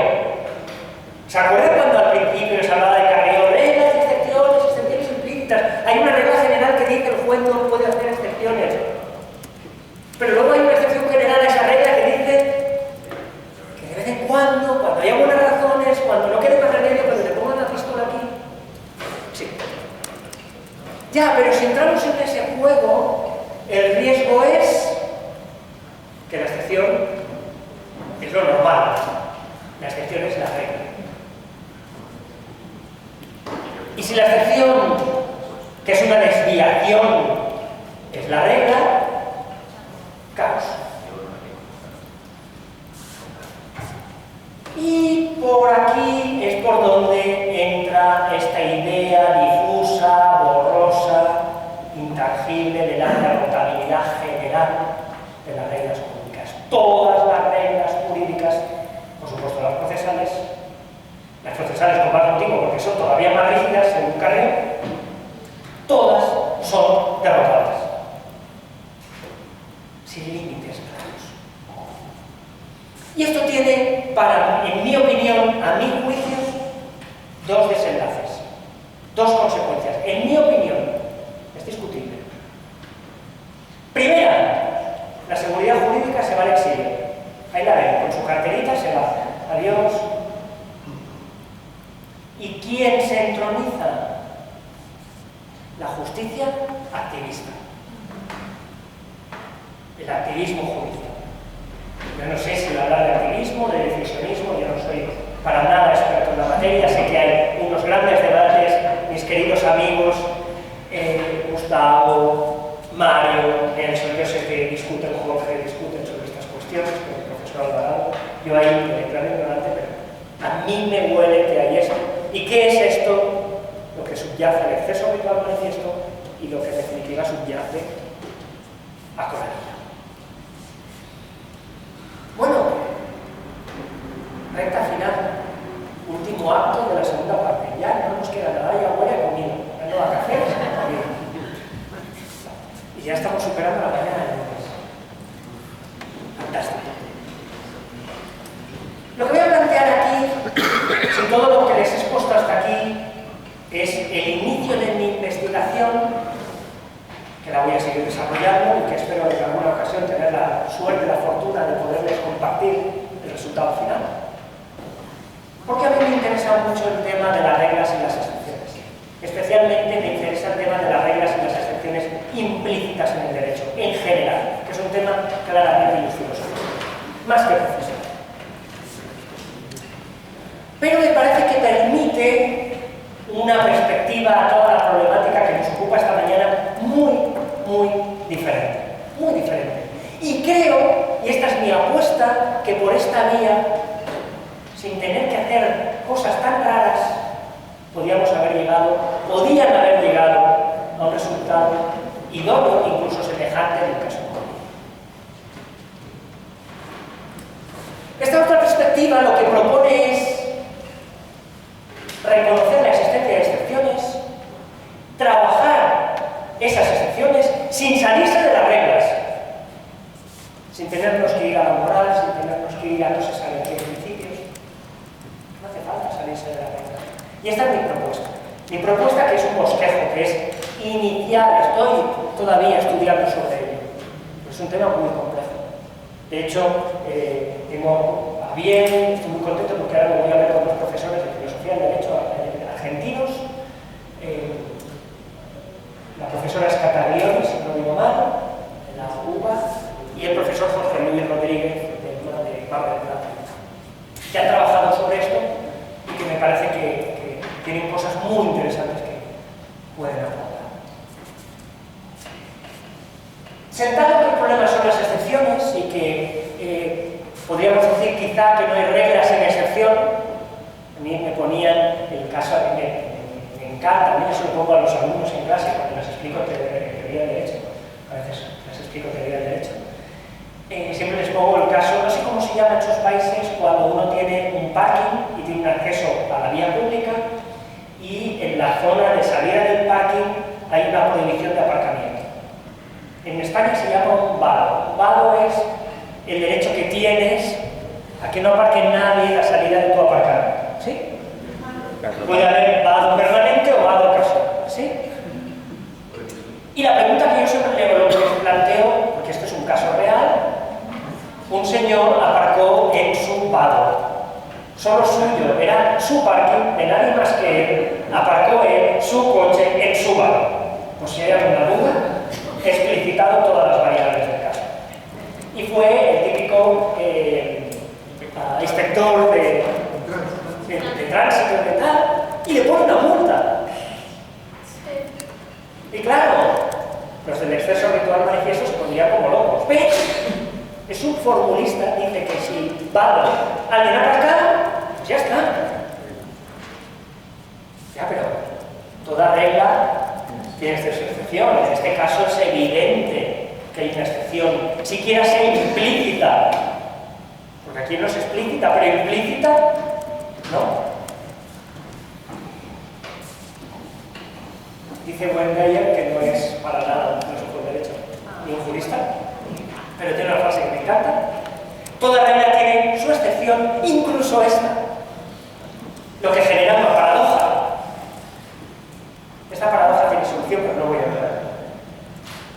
Speaker 1: ¿Se acuerdan cuando al principio les hablaba de Carrió? Reglas, excepciones implícitas. Hay una regla general que dice que el juez no puede hacer excepciones. Pero luego hay una excepción general a esa regla que dice que de vez en cuando haya buenas razones, cuando no quede más remedio, cuando te pongan la pistola aquí. Sí. Ya, pero si entramos en ese juego, el riesgo es que la excepción es lo normal. La excepción es la regla. Y si la excepción, que es una desviación, es la regla, caos. Y por aquí es por donde entra esta idea difusa, borrosa, intangible de la agotabilidad general de las reglas jurídicas. Todas las reglas jurídicas, por supuesto las procesales comparto contigo porque son todavía más rígidas según Carrió, todas son derrotadas. Sin límites claros. Y esto tiene, en mi opinión, a mi juicio, dos desenlaces, dos consecuencias. En mi opinión, es discutible. Primera, la seguridad jurídica se va al exilio. Ahí la ven, con su carterita se va. Adiós. ¿Y quién se entroniza? La justicia activista. El activismo judicial. Yo no sé si hablar de activismo, de decisionismo, yo no soy para nada experto en la materia, sé que hay unos grandes debates, mis queridos amigos, Gustavo, Mario, Nelson, yo sé que discuten, Jorge, discuten sobre estas cuestiones, con el profesor Alvarado, yo ahí me declaro ignorante, pero a mí me huele que hay esto. ¿Y qué es esto? Lo que subyace al exceso habitual manifiesto y lo que en definitiva subyace a Coralina. Bueno, recta final, último acto de la segunda parte. Ya no nos queda nada, ya huele a comida. Ya no va a café, y ya estamos superando la mañana de lunes. Fantástico. Lo que voy a plantear aquí, sin todo lo que les he expuesto hasta aquí, es el inicio de mi investigación, que la voy a seguir desarrollando y que espero en alguna ocasión tener la suerte, la fortuna de poderles compartir el resultado final. Porque a mí me interesa mucho el tema de las reglas y las excepciones. Especialmente me interesa el tema de las reglas y las excepciones implícitas en el derecho, en general, que es un tema claramente filosófico, más que profesional. Pero me parece que permite una perspectiva a toda la problemática que nos ocupa esta mañana muy diferente, muy diferente. Y creo, y esta es mi apuesta, que por esta vía, sin tener que hacer cosas tan raras, podían haber llegado a un resultado idóneo, incluso semejante en el caso concreto. Esta otra perspectiva lo que propone es reconocer la existencia de excepciones, trabajar esas excepciones sin salirse de las reglas, sin tenernos que ir a la moral, sin tenernos que ir a no se sabe qué principios. No hace falta salirse de las reglas. Y esta es mi propuesta. Mi propuesta, que es un bosquejo, que es inicial, estoy todavía estudiando sobre ello. Es un tema muy complejo. De hecho, tengo a bien, estoy muy contento porque ahora me voy a ver con los profesores de filosofía del derecho argentinos. La profesora es Cataglioni, si no digo mal, de la UBA, y el profesor Jorge Luis Rodríguez, de Mar del Plata, que han trabajado sobre esto y que me parece que tienen cosas muy interesantes que pueden aportar. Sentado que el problema son las excepciones y que podríamos decir quizá que no hay reglas en excepción, a mí me ponían el caso, me encanta, a mí eso lo pongo a los alumnos en clase cuando les explico teoría del derecho, a veces les explico teoría del derecho. Siempre les pongo el caso, no sé cómo se llama en esos países, cuando uno tiene un parking y tiene un acceso a la vía pública y en la zona de salida del parking hay una prohibición de aparcamiento. En España se llama un vado. Un vado es el derecho que tienes a que no aparque nadie a la salida de tu aparcamiento. ¿Sí? Puede haber vado permanente o vado ocasional. ¿Sí? Y la pregunta que yo siempre les planteo, porque esto es un caso real, un señor aparcó en su vado. Solo suyo, era su parking, de nadie más que él, aparcó él su coche en su vado. Pues si hay alguna duda, he explicitado todas las variables del caso. Y fue el típico inspector de tránsito y de tal, y le pone una multa. Y claro, los del exceso ritual manifiesto se pondrían como locos. Pero es un formulista, dice que si va alguien aparcado, pues ya está. Ya, pero toda regla tiene sus excepciones. En este caso es evidente que hay una excepción, siquiera sea implícita. Porque aquí no es explícita, pero implícita, no. Dice Wendeyer que no es para nada un filósofo del derecho ni un jurista, pero tiene una frase que me encanta. Toda regla tiene su excepción, incluso esta, lo que genera una paradoja. Esta paradoja tiene solución, pero no voy a hablar.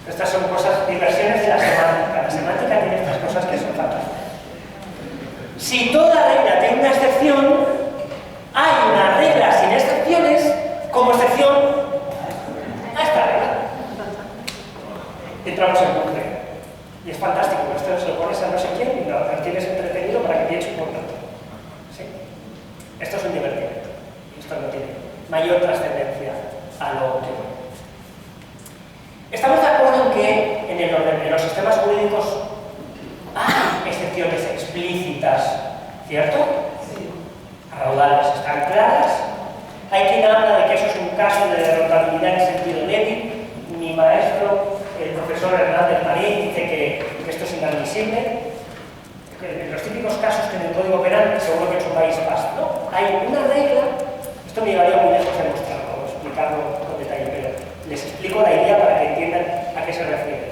Speaker 1: Estas son cosas, diversiones de la semántica. La semántica tiene estas cosas que son fantásticas. Si toda regla tiene una excepción, hay una regla sin excepciones como excepción a esta regla. Entramos en bucle. Y es fantástico, esto se lo pones a no sé quién y lo tienes entretenido para que piense un poquito. ¿Sí? Esto es un divertimento. Esto no tiene mayor trascendencia a lo que no. Estamos de acuerdo en que en los sistemas jurídicos hay excepciones explícitas, ¿cierto? Sí. Raudales están claras. Hay quien habla de que eso es un caso de derrotabilidad en sentido débil. Mi maestro, el profesor Hernández Marín, dice que esto es inadmisible. En los típicos casos que en el Código Penal, seguro que en su país pasa, ¿no? Hay una regla, esto me llevaría muy lejos de mostrarlo, explicarlo con detalle, pero les explico la idea para que entiendan a qué se refiere.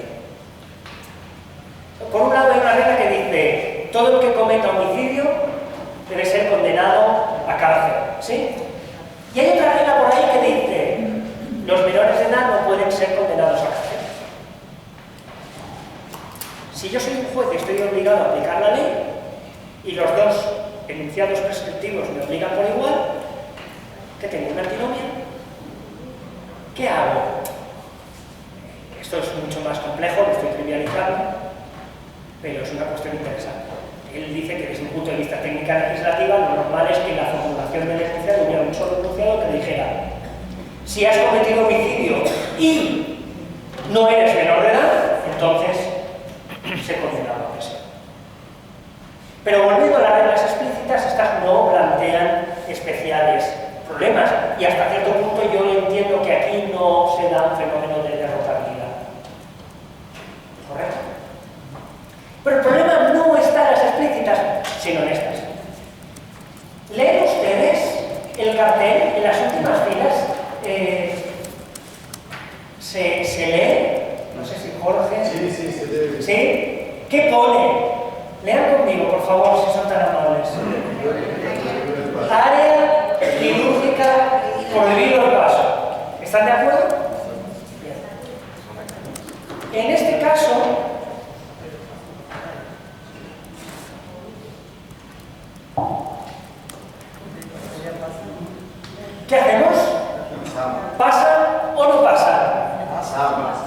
Speaker 1: Por un lado hay una regla que dice, todo el que cometa homicidio debe ser condenado a cárcel, ¿sí? Y hay otra regla por ahí que dice, los menores de edad no pueden ser condenados a cárcel. Si yo soy un juez y estoy obligado a aplicar la ley, y los dos enunciados prescriptivos me obligan por igual, ¿qué tengo? ¿Una antinomia? ¿Qué hago? Esto es mucho más complejo, lo estoy trivializando, pero es una cuestión interesante. Él dice que desde un punto de vista técnica legislativa lo normal es que en la formulación del enunciado hubiera un solo enunciado que dijera: si has cometido homicidio y no eres menor de edad, entonces se condenaba a prisión. Pero volviendo a las reglas explícitas, estas no plantean especiales problemas, y hasta cierto punto yo entiendo que aquí no se da un fenómeno de derrotabilidad. ¿Correcto? Pero el problema no está en las explícitas, sino en estas. ¿Leen ustedes el cartel en las últimas filas? ¿Se lee? No sé si Jorge...
Speaker 4: Sí, se debe.
Speaker 1: ¿Sí? ¿Qué pone? Lean conmigo, por favor, si son tan amables. Área quirúrgica prohibido el paso. ¿Están de acuerdo? Bien. En este caso, ¿qué hacemos? ¿Pasa o no pasa?
Speaker 4: Pasamos.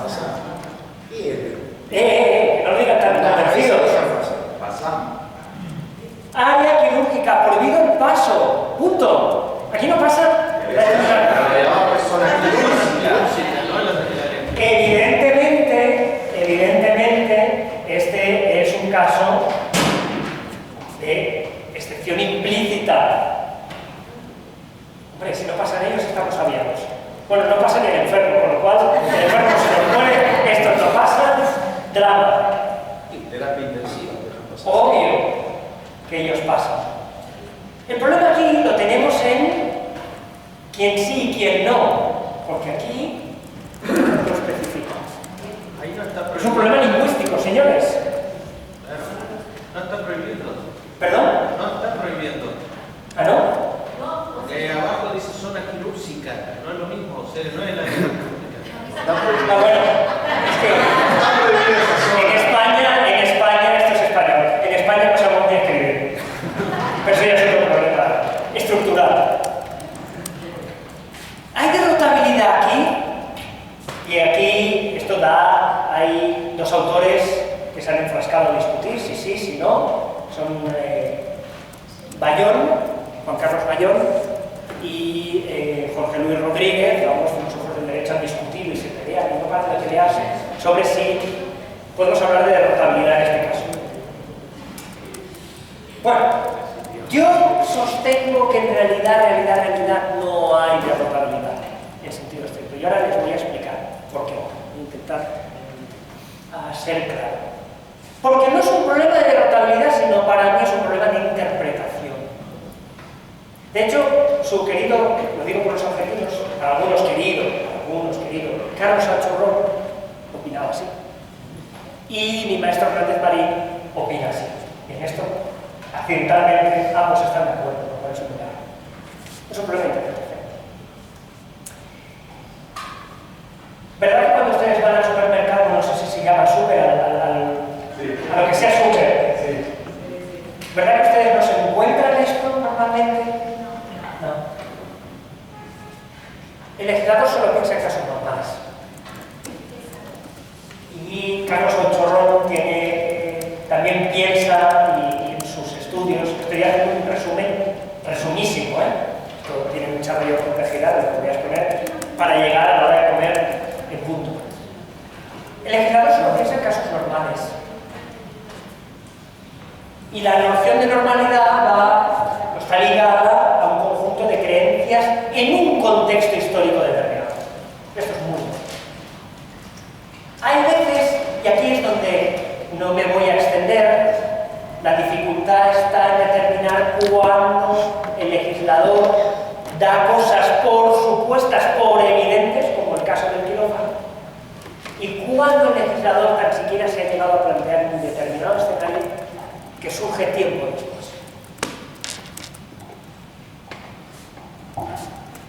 Speaker 1: Que no digan tan convencidos.
Speaker 4: Pasamos.
Speaker 1: Área quirúrgica, prohibido el paso. Punto. Aquí no pasa. Evidentemente, este es un caso de excepción implícita. Hombre, si no pasan ellos, estamos aviados. Bueno, no pasa ni el enfermo, con lo cual el enfermo se nos muere, estos no pasan, drama.
Speaker 4: Terapia intensiva.
Speaker 1: Obvio que ellos pasan. El problema aquí lo tenemos en quién sí y quién no, porque aquí no lo especifica.
Speaker 5: Ahí no está
Speaker 1: Es
Speaker 5: prohibido.
Speaker 1: un problema lingüístico, señores.
Speaker 5: Claro. No está prohibido.
Speaker 1: ¿Perdón?
Speaker 5: No está prohibiendo.
Speaker 1: ¿Ah, no?
Speaker 5: Porque abajo dice zona quirúrgica. No es lo mismo. O sea, no es la quirúrgica.
Speaker 1: Ah, bueno. Es que en España, esto es español. En España no sabemos ni escribir. Pero eso ya es otro problema estructural. Hay derrotabilidad aquí. Y aquí esto da, hay dos autores que se han enfrascado a discutir, si sí, si no. Son Bayón, Juan Carlos Bayón y Jorge Luis Rodríguez. Ambos filósofos del derecho han discutido y se pelean, y no paran de pelearse sobre si podemos hablar de derrotabilidad en este caso. Bueno, yo sostengo que en realidad no hay derrotabilidad en sentido estricto. Y ahora les voy a explicar por qué. Voy a intentar ser claro. Porque no es un problema de derrotabilidad, sino para mí es un problema de interpretación. De hecho, su querido, lo digo por los objetivos, algunos queridos, Carlos Achurrón opinaba así. Y mi maestro Hernández Marín opina así. Y en esto, accidentalmente, ambos están de acuerdo, lo cual es un milagro. Es un problema de interpretación. ¿Verdad que cuando ustedes van al supermercado, no sé si se llama super, a lo que sea super?
Speaker 3: Sí.
Speaker 1: ¿Verdad que ustedes no se encuentran esto normalmente? No. El legislador solo piensa en casos normales. Y Carlos Ochorrón también piensa, y en sus estudios, estoy haciendo un resumen, resumísimo, esto tiene mucha mayor complejidad, lo voy a exponer, para llegar a la hora de comer en punto. El legislador solo piensa en casos normales. Y la noción de normalidad está ligada a un conjunto de creencias en un contexto histórico determinado. Esto es muy importante. Hay veces, y aquí es donde no me voy a extender, la dificultad está en determinar cuándo el legislador da cosas por supuestas, por evidentes, como el caso del quirófano, y cuándo el legislador tan siquiera se ha llegado a plantear un determinado escenario que surge tiempo después.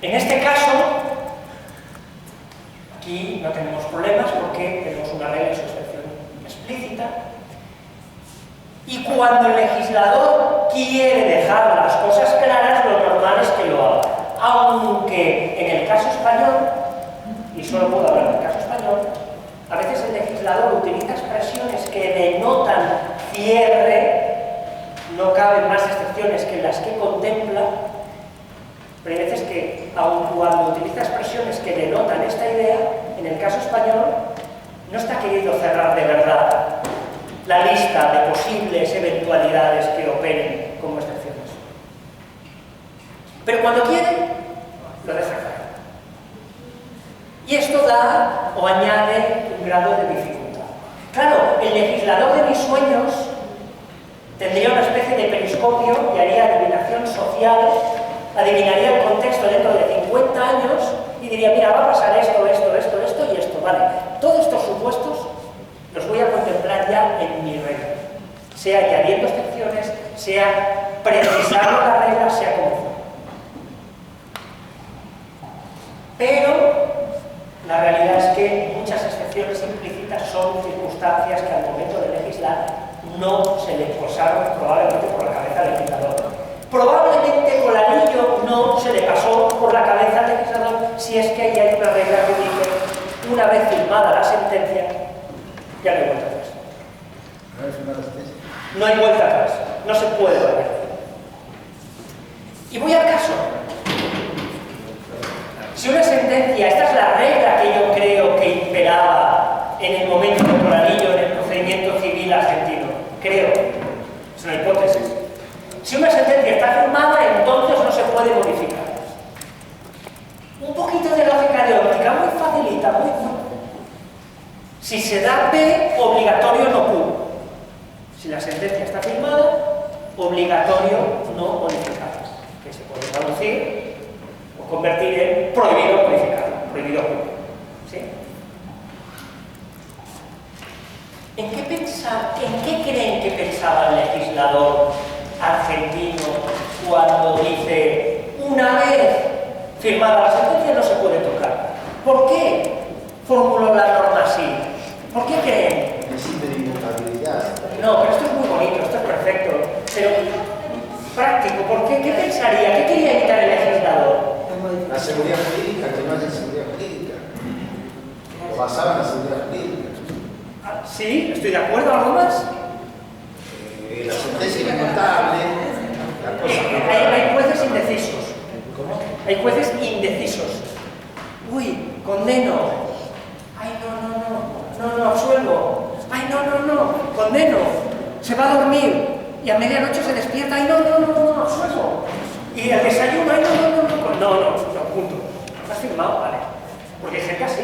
Speaker 1: En este caso, aquí no tenemos problemas porque tenemos una regla de suspensión explícita, y cuando el legislador quiere dejar las cosas claras, lo normal es que lo haga. Aunque en el caso español, y solo puedo hablar del caso español, a veces el legislador utiliza expresiones que denotan cierre, no caben más excepciones que las que contempla, pero hay veces que, aun cuando utiliza expresiones que denotan esta idea, en el caso español no está queriendo cerrar de verdad la lista de posibles eventualidades que operen como excepciones. Pero cuando quiere, lo deja caer. Y esto da o añade un grado de dificultad. Claro, el legislador de mis sueños tendría una especie de periscopio y haría adivinación social, adivinaría el contexto dentro de 50 años y diría, mira, va a pasar esto, esto, esto, esto y esto. Vale, todos estos supuestos los voy a contemplar ya en mi regla. Sea añadiendo excepciones, sea precisando la regla, sea como fuera. Pero la realidad es que muchas excepciones implícitas son circunstancias que al momento de legislar no se le pasaron probablemente por la cabeza al legislador. Probablemente con el anillo no se le pasó por la cabeza al legislador si es que ahí hay una regla que dice, una vez firmada la sentencia, ya no hay vuelta atrás. No hay vuelta atrás, no se puede variar. Y voy al caso. Si una sentencia, esta es la regla que yo creo que imperaba en el momento del Coralillo, en el procedimiento civil argentino, creo, es una hipótesis. Si una sentencia está firmada, entonces no se puede modificar. Un poquito de lógica de óptica, muy facilita, muy fácil. Si se da P, obligatorio no Q. Si la sentencia está firmada, obligatorio no modificar, que se puede traducir o convertir en prohibido modificar, prohibido Q. ¿Sí? ¿En qué creen que pensaba el legislador argentino cuando dice, una vez firmada la sentencia no se puede tocar? ¿Por qué formuló la norma así? ¿Por qué creen?
Speaker 4: Existe inmutabilidad.
Speaker 1: No, pero esto es muy bonito, esto es perfecto, pero práctico. ¿Por qué? ¿Qué pensaría? ¿Qué quería evitar el legislador?
Speaker 4: La seguridad jurídica, que no haya seguridad jurídica. Lo basaba en la seguridad jurídica.
Speaker 1: Sí, estoy de acuerdo. ¿Algo más?
Speaker 4: La sentencia inmutable, la cosa.
Speaker 1: Hay jueces indecisos.
Speaker 4: ¿Cómo?
Speaker 1: Hay jueces indecisos. Uy, condeno. Ay, no, absuelvo. Ay, no, condeno. Se va a dormir y a medianoche se despierta. Ay, no, absuelvo. Y el desayuno, ay, no, punto. ¿Has firmado? Vale. Porque hay gente así.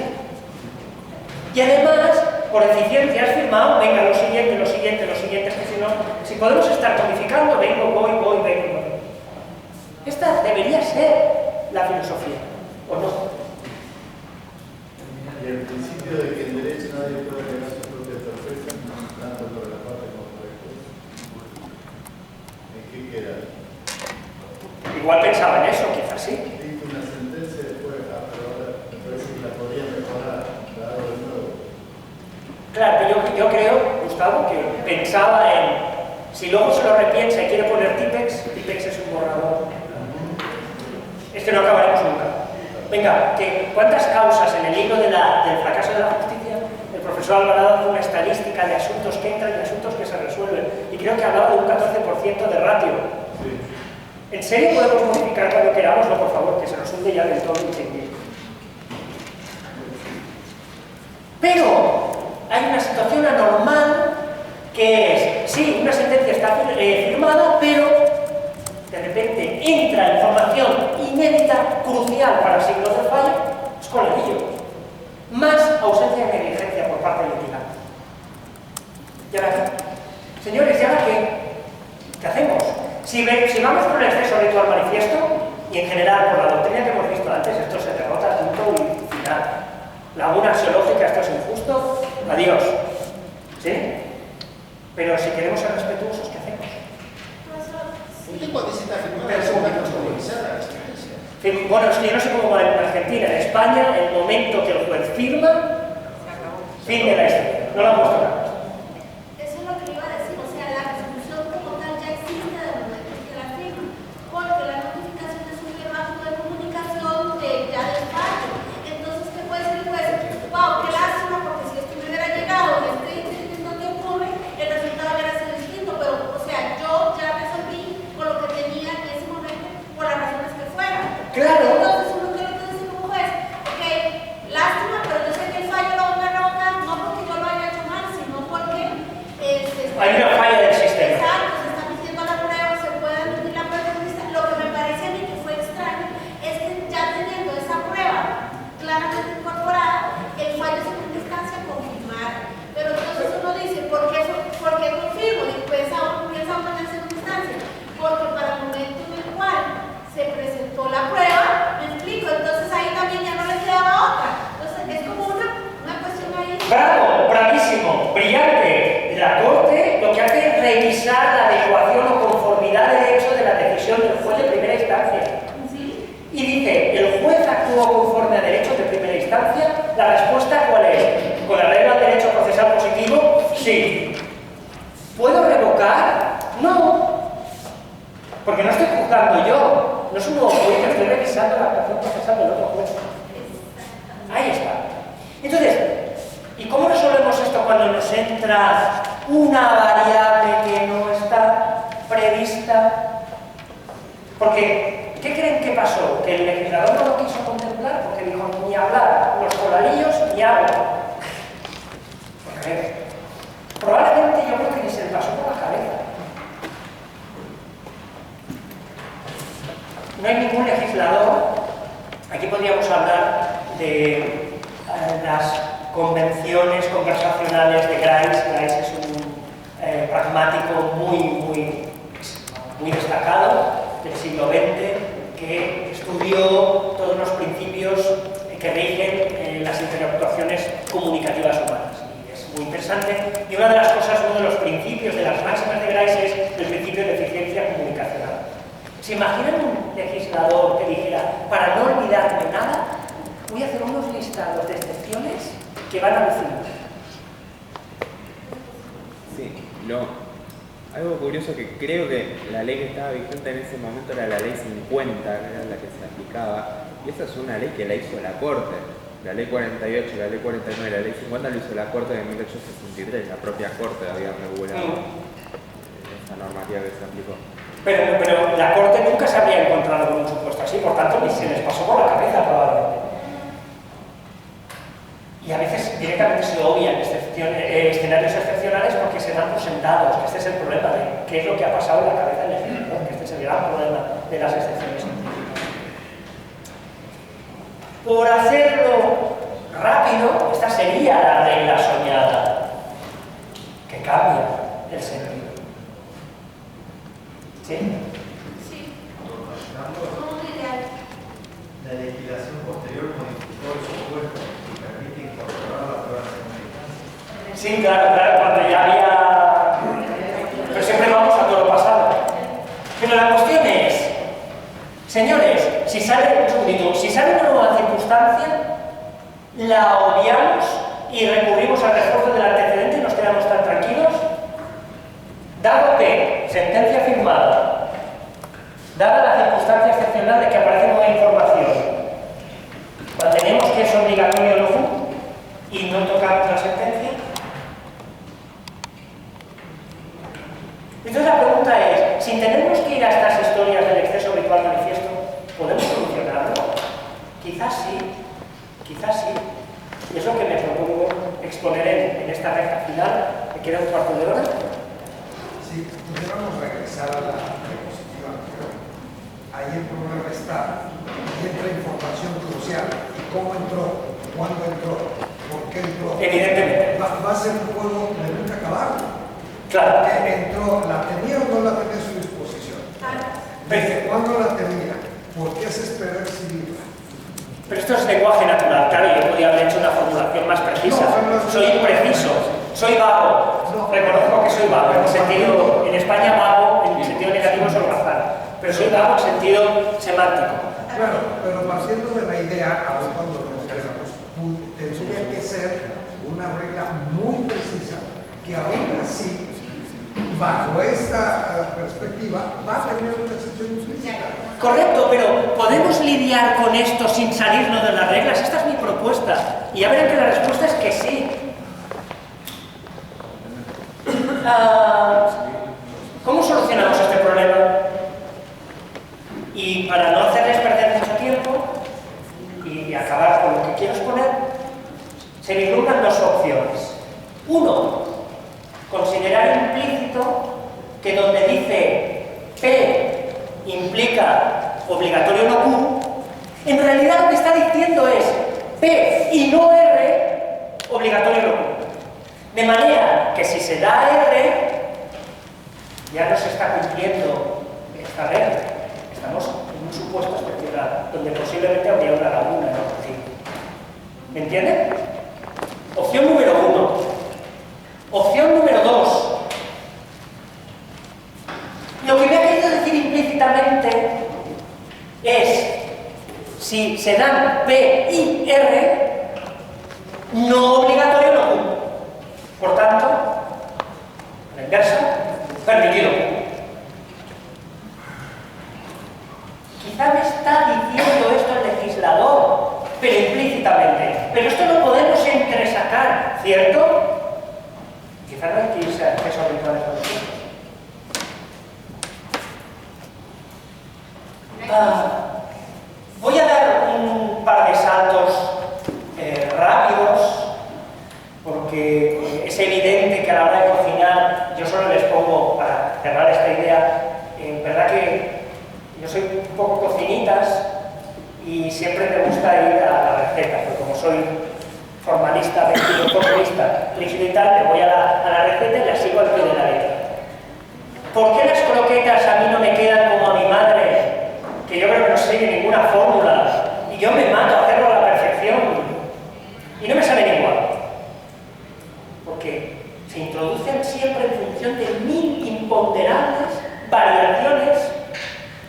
Speaker 1: Y además, por eficiencia has firmado, venga, lo siguiente, es que si no, si podemos estar modificando, voy. Esta debería ser la filosofía, ¿o no?
Speaker 8: Y el principio de que en derecho nadie puede negar su propia perfección, tanto por la parte como por el juez. ¿En qué queda?
Speaker 1: Igual pensaba en eso, quizás sí.
Speaker 8: Dicto una sentencia después, pero ahora me parece que la podría mejorar, dado de nuevo.
Speaker 1: Claro, yo creo, Gustavo, que pensaba en, si luego se lo repiensa y quiere poner Tipex es un borrador. Es que no acabaremos nunca. Venga, ¿cuántas causas en el libro del fracaso de la justicia? El profesor Alvarado hace una estadística de asuntos que entran y asuntos que se resuelven. Y creo que hablaba de un 14% de ratio.
Speaker 8: Sí.
Speaker 1: ¿En serio podemos modificar cuando queramos? No, por favor, que se nos hunde ya del todo el chinguillo. Pero hay una situación anormal que es, sí, una sentencia está firmada, pero de repente entra información inédita, crucial para el signo del fallo, es con el anillo, más ausencia de negligencia por parte del litigante. ¿Y ahora qué? Señores, ¿y ahora qué hacemos? Si vamos por el exceso ritual manifiesto, y en general por la doctrina que hemos visto antes, esto se derrota, punto y final. Laguna axiológica, esto es injusto, adiós. ¿Sí? Pero si queremos ser respetuosos, ¿qué hacemos?
Speaker 4: ¿Usted cuando dice está firmada?
Speaker 1: Pero
Speaker 4: ¿Es
Speaker 1: según
Speaker 4: una
Speaker 1: la
Speaker 4: actualizada la sentencia?
Speaker 1: Bueno, es que yo no sé cómo va en Argentina. En España, el momento que el juez firma, fin de la historia. No la hemos tocado.
Speaker 6: Eso es lo que iba a decir, o sea, la resolución como tal ya existe de momento que la firma, porque la notificación es un acto de comunicación ya del fallo. Entonces, ¿qué puede ser el juez?
Speaker 1: Bravo, bravísimo, brillante. La Corte lo que hace es revisar la adecuación o conformidad de derecho de la decisión del juez de primera instancia.
Speaker 6: ¿Sí?
Speaker 1: Y dice, ¿el juez actuó conforme a derechos de primera instancia? La respuesta, ¿cuál es? ¿Con la regla del derecho procesal positivo? Sí. ¿Puedo revocar? No. Porque no estoy juzgando yo. No es un nuevo juez, estoy revisando la actuación procesal del otro juez. Ahí está. Entonces, ¿y cómo resolvemos esto cuando nos entra una variable que no está prevista? Porque, ¿qué creen que pasó? ¿Que el legislador no lo quiso contemplar? Porque dijo, ni hablar, los coladillos ni agua. Porque, probablemente yo creo que ni se le pasó por la cabeza. No hay ningún legislador, aquí podríamos hablar de las convenciones conversacionales de Grice. Grice es un pragmático muy destacado del siglo XX que estudió todos los principios que rigen las interactuaciones comunicativas humanas. Y es muy interesante. Y una de las cosas, uno de los principios de las máximas de Grice es el principio de eficiencia comunicacional. ¿Se imaginan un legislador que dijera, para no olvidarme nada, voy a hacer unos listados de excepciones que van a alucinar?
Speaker 9: Sí, algo curioso que creo que la ley que estaba vigente en ese momento era la ley 50, que era la que se aplicaba, y esa es una ley que la hizo la Corte. La ley 48, la ley 49, la ley 50 lo hizo la Corte en 1863, la propia Corte había regulado esa normativa que se aplicó.
Speaker 1: Pero la Corte nunca se habría encontrado con un supuesto así, por tanto ni se les pasó por la cabeza probablemente. Y a veces directamente se obvian escenarios excepcionales porque se dan por sentados, que este es el problema de qué es lo que ha pasado en la cabeza del legislador, que este es el gran problema de las excepciones. Por hacerlo rápido, esta sería la regla soñada, que cambia el sentido. ¿Sí?
Speaker 6: Sí.
Speaker 10: Tornando la legislación posterior modificó el supuesto y permite incorporar la prueba de
Speaker 1: Sí, claro, cuando ya había... Pero siempre vamos a todo lo pasado. Pero la cuestión es, señores, si sale una nueva circunstancia, la obviamos y recurrimos al refuerzo del antecedente y nos quedamos tan tranquilos. Dado que, sentencia firmada, dada la circunstancia excepcional de que aparece nueva información, mantenemos que es obligatorio el OFU y no tocamos la sentencia. Entonces la pregunta es, sin tenernos que ir a estas historias del exceso habitual manifiesto, ¿podemos solucionarlo? Quizás sí. Y es lo que me propongo exponer en esta recta final. ¿Me queda un cuarto de hora?
Speaker 3: Si pudiéramos regresar a la diapositiva anterior, ahí el problema está, y entra información crucial, cómo entró, cuándo entró, por qué entró.
Speaker 1: Evidentemente.
Speaker 3: Va a ser un juego de nunca acabar.
Speaker 1: Claro.
Speaker 3: Que entró, ¿la tenía o no la tenía a su disposición? ¿Desde cuándo la tenía? ¿Por qué se espera recibirla?
Speaker 1: Pero esto es lenguaje natural, claro, yo podría haber hecho una formulación más precisa. Soy impreciso, soy vago. Reconozco que soy vago, en el sentido, en España vago, en el sentido negativo es holgazán, pero soy vago en sentido semántico.
Speaker 3: Claro, pero partiendo de la idea, aún cuando lo queramos, tendría que ser una regla muy precisa, que aún así, bajo esta perspectiva, va a tener una excepción implícita.
Speaker 1: Correcto, pero ¿podemos lidiar con esto sin salirnos de las reglas? Esta es mi propuesta. Y ya verán que la respuesta es que sí. ¿Cómo solucionamos este problema? Y para no hacerles perder mucho tiempo y acabar con lo que quiero exponer, se vislumbran dos opciones. Uno, considerar implícito que donde dice P implica obligatorio no Q, en realidad lo que está diciendo es P y no R, obligatorio no Q. De manera que si se da R, ya no se está cumpliendo esta regla. Estamos en un supuesto excepcional, donde posiblemente habría una laguna en la opción. ¿Me entienden? Opción número 1. se dan P y R, no obligatorio no Q. Por tanto, a la inversa, permitido Q. Quizá me está diciendo esto el legislador, pero implícitamente. Pero esto lo podemos entresacar, ¿cierto? Quizá no hay que irse a acceso habituales a los hijos. Voy a dar un par de saltos rápidos, porque es evidente que a la hora de cocinar, yo solo les pongo, para cerrar esta idea, en verdad que yo soy un poco cocinitas y siempre me gusta ir a la receta, porque como soy formalista, formalista, rígido y tal, me voy a la receta y la sigo al pie de la letra. ¿Por qué las croquetas a mí no me quedan como a mi madre, que yo creo que no sigue ninguna fórmula, y yo me mato a hacerlo a la perfección, y no me salen igual? Porque se introducen siempre en función de 1000 imponderables variaciones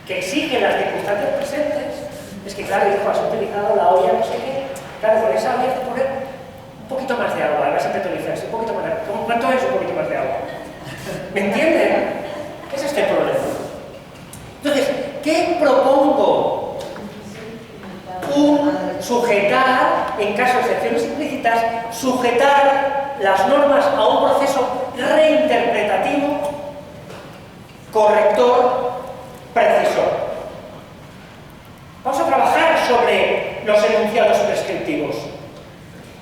Speaker 1: que exigen las circunstancias presentes. Es que claro, hijo, has utilizado la olla, no sé qué, claro, con esa había que poner un poquito más de agua, además siempre te lo dices, un poquito más de agua. ¿Cuánto es un poquito más de agua? ¿Me entienden? ¿Qué es este problema? Entonces, ¿qué propongo? Sujetar, en caso de excepciones implícitas, sujetar las normas a un proceso reinterpretativo, corrector, precisor. Vamos a trabajar sobre los enunciados prescriptivos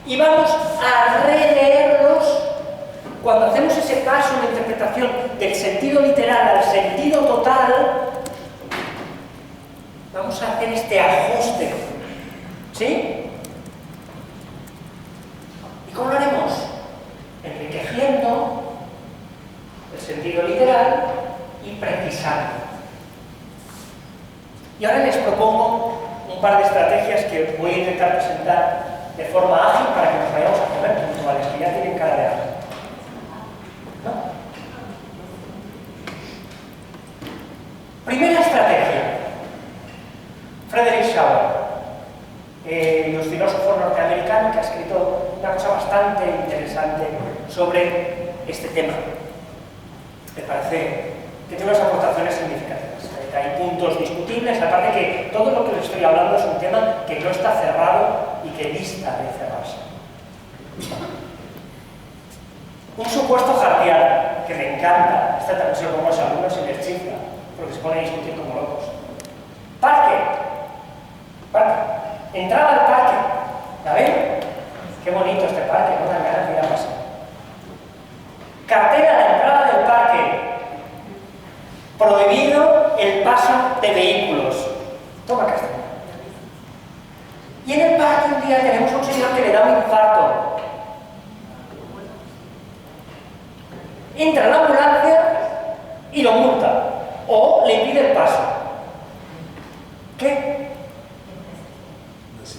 Speaker 1: y vamos a releerlos cuando hacemos ese paso en la interpretación del sentido literal al sentido total. Vamos a hacer este ajuste, ¿sí? ¿Y cómo lo haremos? Enriqueciendo el sentido literal y precisando. Y ahora les propongo un par de estrategias que voy a intentar presentar de forma ágil para que nos vayamos a comer puntuales, que ya tienen cara de hambre. ¿No? Primera estrategia. Frederick Schauer, los filósofos norteamericanos, que ha escrito una cosa bastante interesante sobre este tema. Me parece que tiene unas aportaciones significativas. Hay puntos discutibles, aparte que todo lo que les estoy hablando es un tema que no está cerrado y que dista de cerrarse. Un supuesto hartiano, que me encanta, esta también se lo pongo a los alumnos y les chifla, porque se pone a discutir como locos. Parque. Entrada al parque. ¿La ven? Qué bonito este parque, no dan ganas de ir a pasar. Cartera a la entrada del parque. Prohibido el paso de vehículos. Toma castellano. Y en el parque un día tenemos a un señor que le da un infarto. Entra a la ambulancia y lo multa. O le impide el paso. ¿Qué?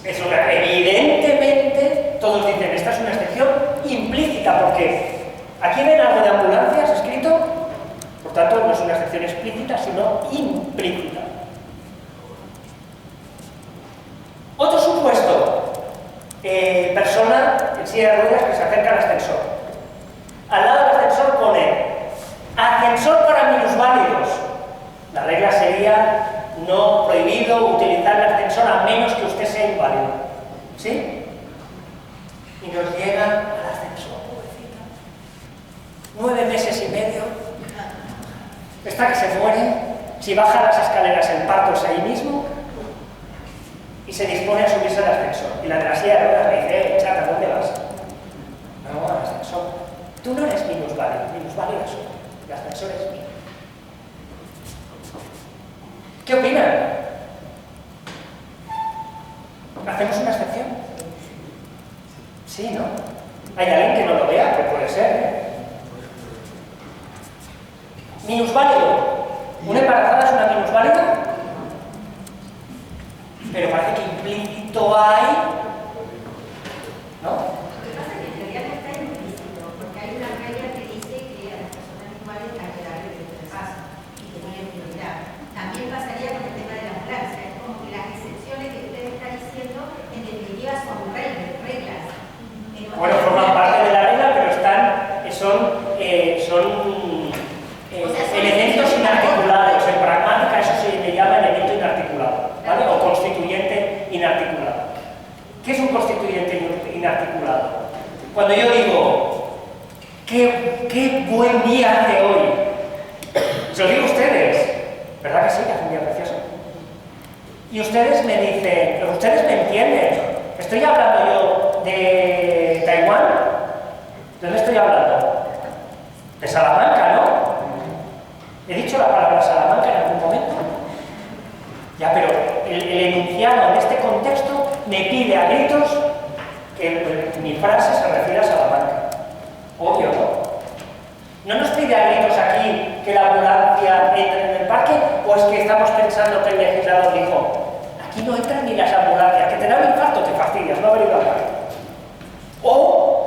Speaker 1: Es una, evidentemente, todos dicen, esta es una excepción implícita, porque aquí ven algo de ambulancias escrito, por tanto no es una excepción explícita, sino implícita. Otro supuesto, persona en silla de ruedas que se acerca al ascensor. Al lado del ascensor pone, ascensor para minusválidos. La regla sería, no prohibido utilizar el ascensor a menos que usted sea inválido. ¿Sí? Y nos llega al ascensor, pobrecita. 9 meses y medio. Está que se muere. Si baja las escaleras el parto es ahí mismo. Y se dispone a subirse al ascensor. Y la de la silla de ruedas le dice, chata, ¿dónde vas? No, al ascensor. Tú no eres minusválido, minusválido es otro. El ascensor es mío. ¿Qué opinan? ¿Hacemos una excepción? Sí, ¿no? ¿Hay alguien que no lo vea? Pues puede ser, ¿eh? Minusválido. ¿Una embarazada es una minusválida? Pero parece que implícito hay... ¿No?
Speaker 2: Lo que pasa es que en realidad no está implícito, porque hay una regla que dice que a las personas iguales hay que darle el paso y que tienen prioridad. También pasaría con el tema de la ambulancia, es como que las excepciones que usted está diciendo
Speaker 1: Cuando yo digo, qué buen día hace hoy, se lo digo a ustedes, ¿verdad que sí, que hace un día precioso? Y ustedes me dicen, pero ustedes me entienden, ¿estoy hablando yo de Taiwán? ¿De dónde estoy hablando? De Salamanca, ¿no? ¿He dicho la palabra Salamanca en algún momento? Ya, pero el enunciado en este contexto me pide a gritos que mi frase se refiere a Salamanca. Obvio, ¿no? ¿No nos pide a gritos aquí que la ambulancia entre en el parque? ¿O es que estamos pensando que el legislador dijo, aquí no entran ni las ambulancias, que te da un infarto, te fastidias, no haber ido al parque? O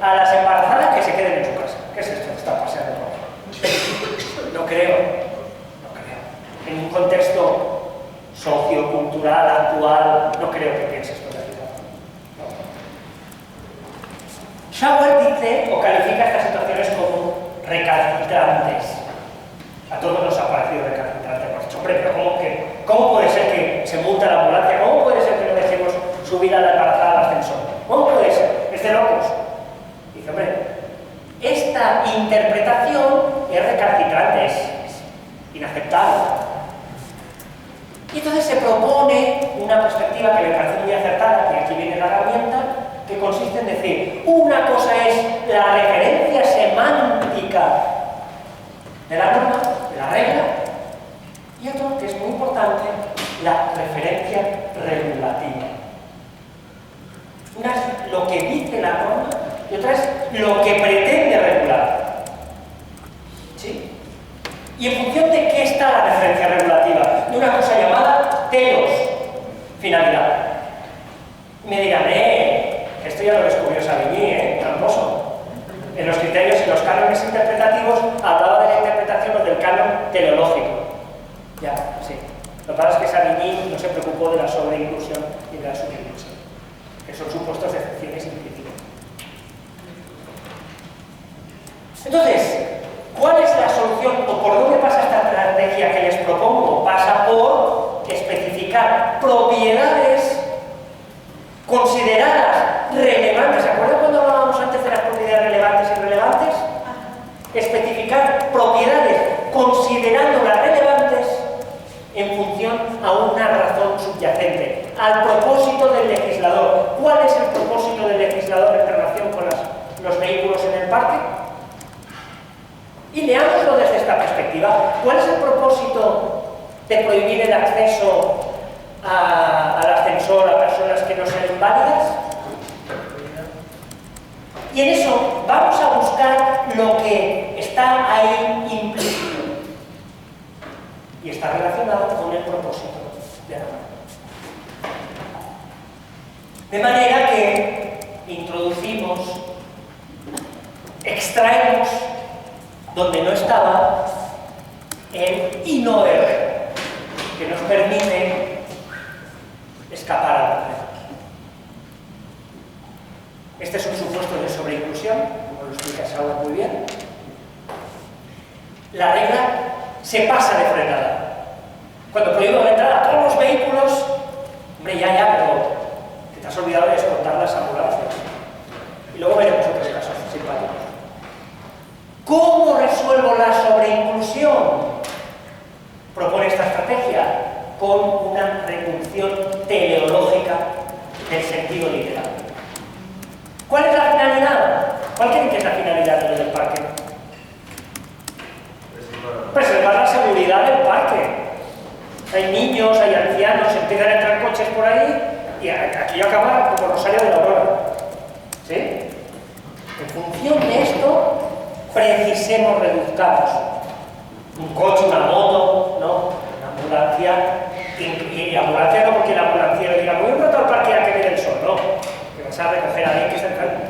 Speaker 1: a las embarazadas que se queden en su casa. ¿Qué es esto que está pasando por ahí? No creo. En un contexto sociocultural, actual, no creo que piense esto de aquí. Schauer dice o califica estas situaciones como recalcitrantes. A todos nos ha parecido recalcitrante. Hombre, pero ¿cómo puede ser que se multa la ambulancia? ¿Cómo puede ser que no dejemos subir a la embarazada al ascensor? ¿Cómo puede ser? ¿Es de locos? Dice, hombre, esta interpretación es recalcitrante, es inaceptable. Y entonces se propone una perspectiva que me parece muy acertada, que aquí viene la herramienta, que consiste en decir, una cosa es la referencia semántica de la norma, de la regla, y otro, que es muy importante, la referencia regulativa. Una es lo que dice la norma y otra es lo que pretende regular. ¿Sí? ¿Y en función de qué está la referencia regulativa? De una cosa llamada telos, finalidad. Me dirán, esto ya lo descubrió Savigny, tramposo. En los criterios y los cánones interpretativos hablaba de la interpretación o del canon teleológico. Ya, sí. Lo que pasa es que Savigny no se preocupó de la sobreinclusión y de la subinclusión, que son supuestos de excepciones implícitas. Entonces, ¿cuál es la solución o por dónde pasa esta estrategia que les propongo? Pasa por especificar propiedades consideradas relevantes. ¿Se acuerdan cuando hablábamos antes de las propiedades relevantes y irrelevantes? Especificar propiedades considerándolas relevantes en función a una razón subyacente, al propósito del legislador. ¿Cuál es el propósito del legislador en relación con los vehículos en el parque? Y leámoslo desde esta perspectiva. ¿Cuál es el propósito de prohibir el acceso al ascensor a personas que no sean inválidas? Y en eso vamos a buscar lo que está ahí implícito y está relacionado con el propósito de la norma. De manera que introducimos, extraemos donde no estaba el innover, que nos permite escapar al problema. Este es un supuesto de sobreinclusión, como lo explica Schauer muy bien. La regla se pasa de frenada. Cuando prohíbo la entrada a todos los vehículos, hombre, ya, pero que te has olvidado de descontar las ambulancias. Y luego veremos otros casos simpáticos. ¿Cómo resuelvo la sobreinclusión? Propone esta estrategia con una reducción teleológica del sentido literal. ¿Cuál es la finalidad? ¿Cuál creen que es la finalidad del parque? Preservar la seguridad del parque. Hay niños, hay ancianos, empiezan a entrar coches por ahí y aquí acaba como Rosario de la Aurora. ¿Sí? En función de esto, precisemos, reduzcamos. Un coche, una moto, ¿no? Una ambulancia. Y ambulancia no porque el ambulanciero diga, voy un rato al parque a que me dé el sol, no. Que vas a recoger a alguien que está enfermo.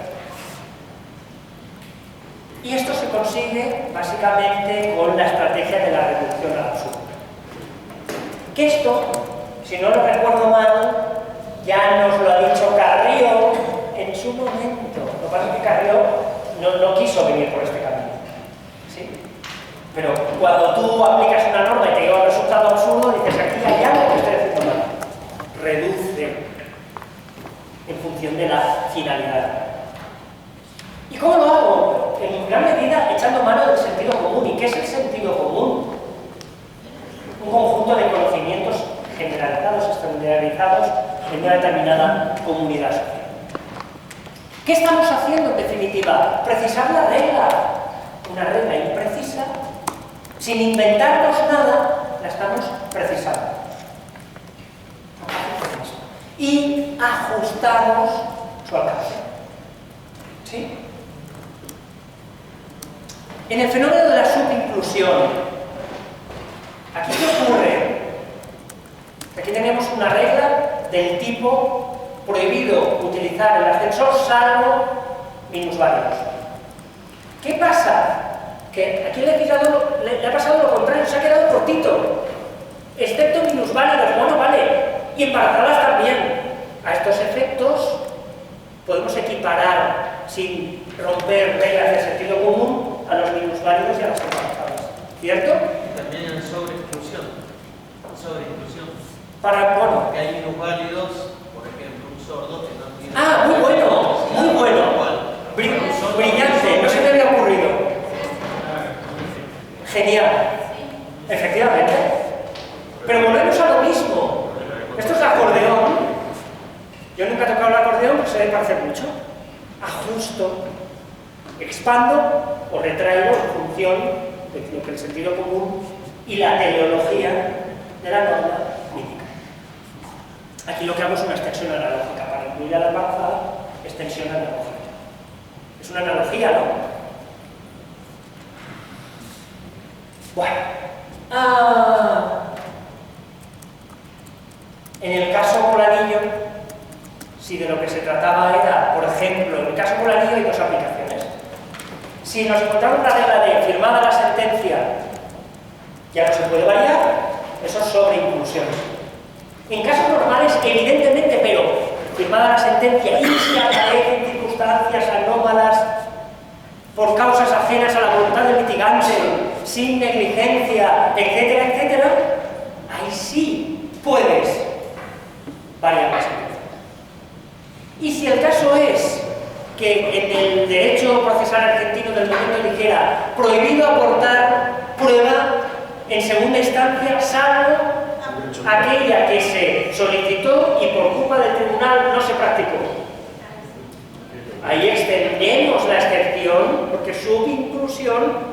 Speaker 1: Y esto se consigue básicamente con la estrategia de la reducción al absurdo. Que esto, si no lo recuerdo mal, ya nos lo ha dicho Carrió en su momento. Lo que pasa es que Carrió no quiso venir por este camino. ¿Sí? Pero cuando tú aplicas una norma y te lleva a un resultado absurdo, dices, aquí hay algo que estoy haciendo mal. Reduce en función de la finalidad. ¿Y cómo lo hago? En gran medida echando mano del sentido común. ¿Y qué es el sentido común? Un conjunto de conocimientos generalizados, estandarizados en una determinada comunidad social. ¿Qué estamos haciendo en definitiva? Precisar la regla. Una regla imprecisa, sin inventarnos nada, la estamos precisando. Y ajustamos su alcance. ¿Sí? En el fenómeno de la subinclusión, ¿aquí qué ocurre? Aquí tenemos una regla del tipo prohibido utilizar el ascensor salvo minusválidos. ¿Qué pasa? Que aquí le ha pasado lo contrario, se ha quedado cortito. Excepto minusválidos, bueno, vale. Y embarazadas también. A estos efectos podemos equiparar, sin romper reglas de sentido común, a los minusválidos y a las embarazadas. ¿Cierto?
Speaker 5: También en sobreinclusión.
Speaker 1: Para, bueno.
Speaker 5: Porque hay minusválidos, por ejemplo, un sordo que no tiene...
Speaker 1: Ah, muy bueno, muy bueno. Brillante, no se me había ocurrido. Genial. Efectivamente. Pero volvemos a lo mismo. Esto es el acordeón. Yo nunca he tocado el acordeón, pero se debe parecer mucho. Ajusto, expando o retraigo en función de lo que el sentido común y la teleología de la norma mítica. Aquí lo que hago es una extensión analógica. Para incluir a la embarazada, extensión analógica. Es una analogía, ¿no? Bueno. En el caso Polanillo, si de lo que se trataba era, por ejemplo, en el caso Polanillo hay dos aplicaciones. Si nos encontramos una regla de firmada la sentencia, ya no se puede variar, eso es sobreinclusión. En casos normales, evidentemente, pero firmada la sentencia y si aparecen circunstancias anómalas por causas ajenas a la voluntad del litigante, sin negligencia, etcétera, etcétera, ahí sí puedes variar la sentencia. Y si el caso es que en el derecho procesal argentino del momento dijera prohibido aportar prueba en segunda instancia, salvo aquella que se solicitó y por culpa del tribunal no se practicó. Ahí extendemos la excepción, porque subinclusión,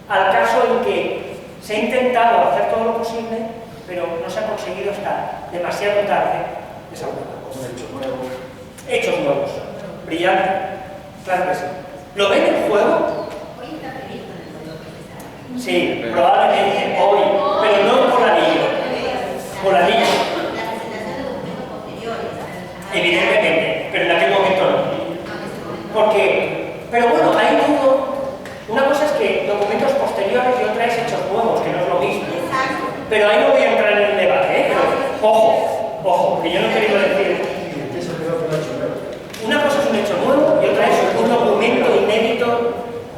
Speaker 1: al caso en que se ha intentado hacer todo lo posible, pero no se ha conseguido hasta demasiado tarde esa prueba. Hechos nuevos. Brillante. Claro que sí. ¿Lo ven en juego?
Speaker 2: Hoy está previsto en el Código Procesal.
Speaker 1: Sí, probablemente hoy, pero no por la niña. Por la niña.
Speaker 2: La presentación de documentos posteriores.
Speaker 1: Evidentemente, pero en aquel momento no. Porque, pero bueno, hay una cosa es que documentos posteriores y otra es hechos nuevos, que no es lo mismo. Pero ahí no voy a entrar en el debate, ¿eh? Pero ojo, que yo no he querido decir. Una cosa es un hecho nuevo y otra es un documento inédito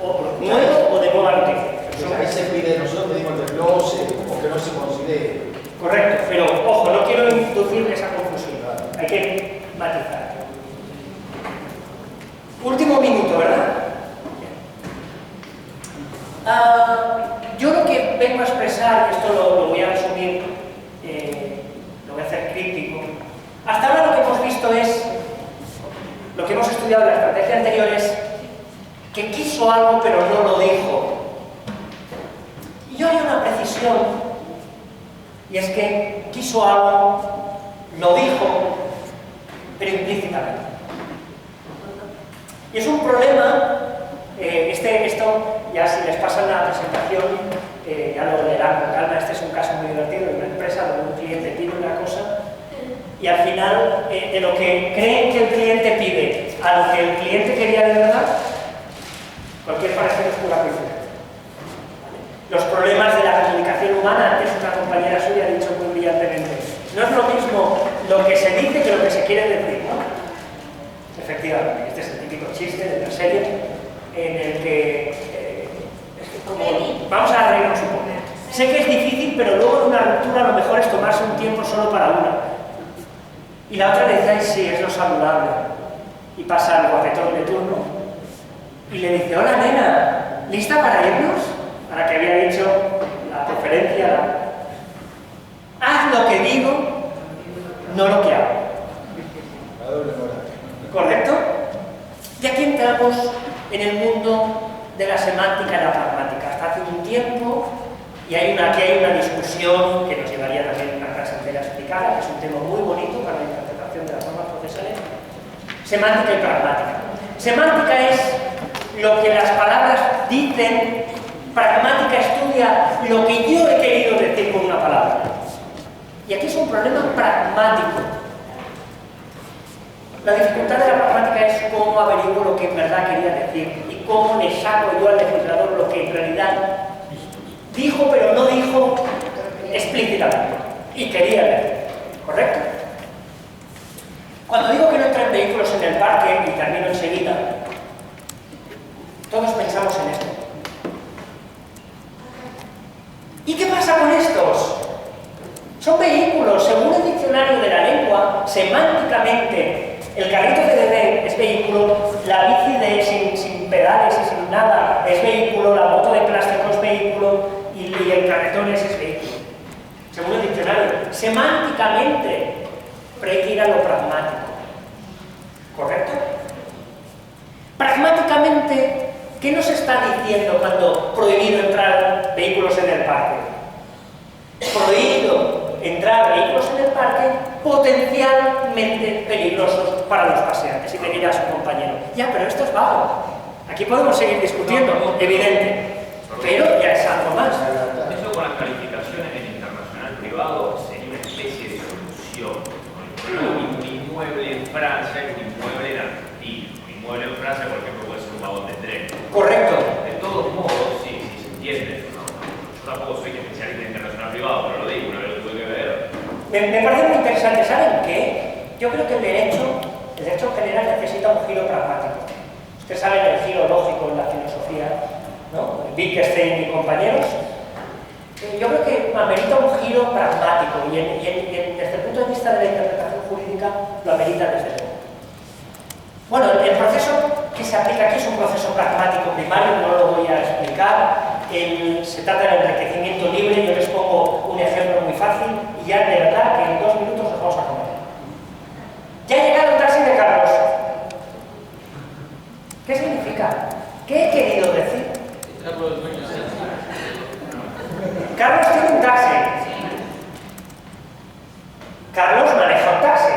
Speaker 1: o nuevo o de nueva noticia.
Speaker 4: Ahí se pide, nosotros pedimos el desglose o que no se considere.
Speaker 1: Correcto, pero ojo, no quiero inducir esa confusión. Hay que matizar. Último minuto, ¿verdad? Yo lo que vengo a expresar, esto lo voy a resumir, lo voy a hacer crítico. Hasta ahora lo que hemos visto es, lo que hemos estudiado en la estrategia anterior es que quiso algo pero no lo dijo. Y yo hay una precisión, y es que quiso algo, lo dijo, pero implícitamente. Y es un problema, esto ya si les pasan la presentación, ya lo leerán con calma. Este es un caso muy divertido de una empresa donde un cliente pide una cosa y al final de lo que creen que el cliente pide a lo que el cliente quería de verdad, cualquier parecido es pura coincidencia. Los problemas de la comunicación humana, antes una compañera suya ha dicho muy brillantemente, no es lo mismo lo que se dice que lo que se quiere decir, ¿no? Efectivamente, este es el típico chiste de la serie en el que vamos a reírnos un poco. Sé que es difícil, pero luego de una ruptura lo mejor es tomarse un tiempo solo para una. Y la otra le dice, ay, sí, es lo saludable. Y pasa al guapetón de turno y le dice, hola nena, ¿lista para irnos? Para que había dicho la preferencia. Haz lo que digo, no lo que hago.
Speaker 8: La doble moral.
Speaker 1: ¿Correcto? Y aquí entramos en el mundo de la semántica y la pragmática. Hasta hace un tiempo, y aquí hay una discusión que nos llevaría también una clase entera explicada, que es un tema muy bonito para la interpretación de las normas procesales, semántica y pragmática. Semántica es lo que las palabras dicen, pragmática estudia lo que yo he querido decir con una palabra. Y aquí es un problema pragmático. La dificultad de la pragmática es cómo averiguo lo que en verdad quería decir y cómo le saco yo al legislador lo que en realidad dijo, pero no dijo explícitamente y quería decir. ¿Correcto? Cuando digo que no entran vehículos en el parque, y termino enseguida, todos pensamos en esto. ¿Y qué pasa con estos? Son vehículos, según el diccionario de la lengua, semánticamente, el carrito de bebé es vehículo, la bici sin pedales y sin nada es vehículo, la moto de plástico es vehículo y el carretón es vehículo. Según el diccionario, semánticamente, pero hay que ir a lo pragmático. ¿Correcto? Pragmáticamente, ¿qué nos está diciendo cuando prohibido entrar vehículos en el parque? Prohibido entrar vehículos en el parque potencialmente peligrosos para los paseantes, y me dirá su compañero, ya, pero esto es vago. Aquí podemos seguir discutiendo, evidente, pero ya es algo más.
Speaker 11: Eso con las calificaciones en internacional privado sería una especie de solución. Un inmueble en Francia y un inmueble en Argentina. Un inmueble en Francia, por ejemplo, puede ser un vagón de tren.
Speaker 1: Correcto.
Speaker 11: De todos modos, sí, se entiende. Yo tampoco soy especialista en internacional privado, pero lo digo, una vez lo tuve que ver.
Speaker 1: Me parece muy interesante. ¿Saben qué? Yo creo que el derecho en general necesita un giro pragmático. Ustedes saben el giro lógico en la filosofía, ¿no? Wittgenstein y compañeros. Yo creo que amerita un giro pragmático y desde el punto de vista de la interpretación jurídica lo amerita desde luego. Bueno, el proceso que se aplica aquí es un proceso pragmático primario, no lo voy a explicar. Se trata del enriquecimiento libre. Yo les pongo un ejemplo muy fácil y ya de verdad que en 2 minutos nos vamos a comer. Ya ha llegado el taxi de Carlos. ¿Qué significa? ¿Qué he querido decir? Carlos tiene un taxi. Carlos maneja un taxi.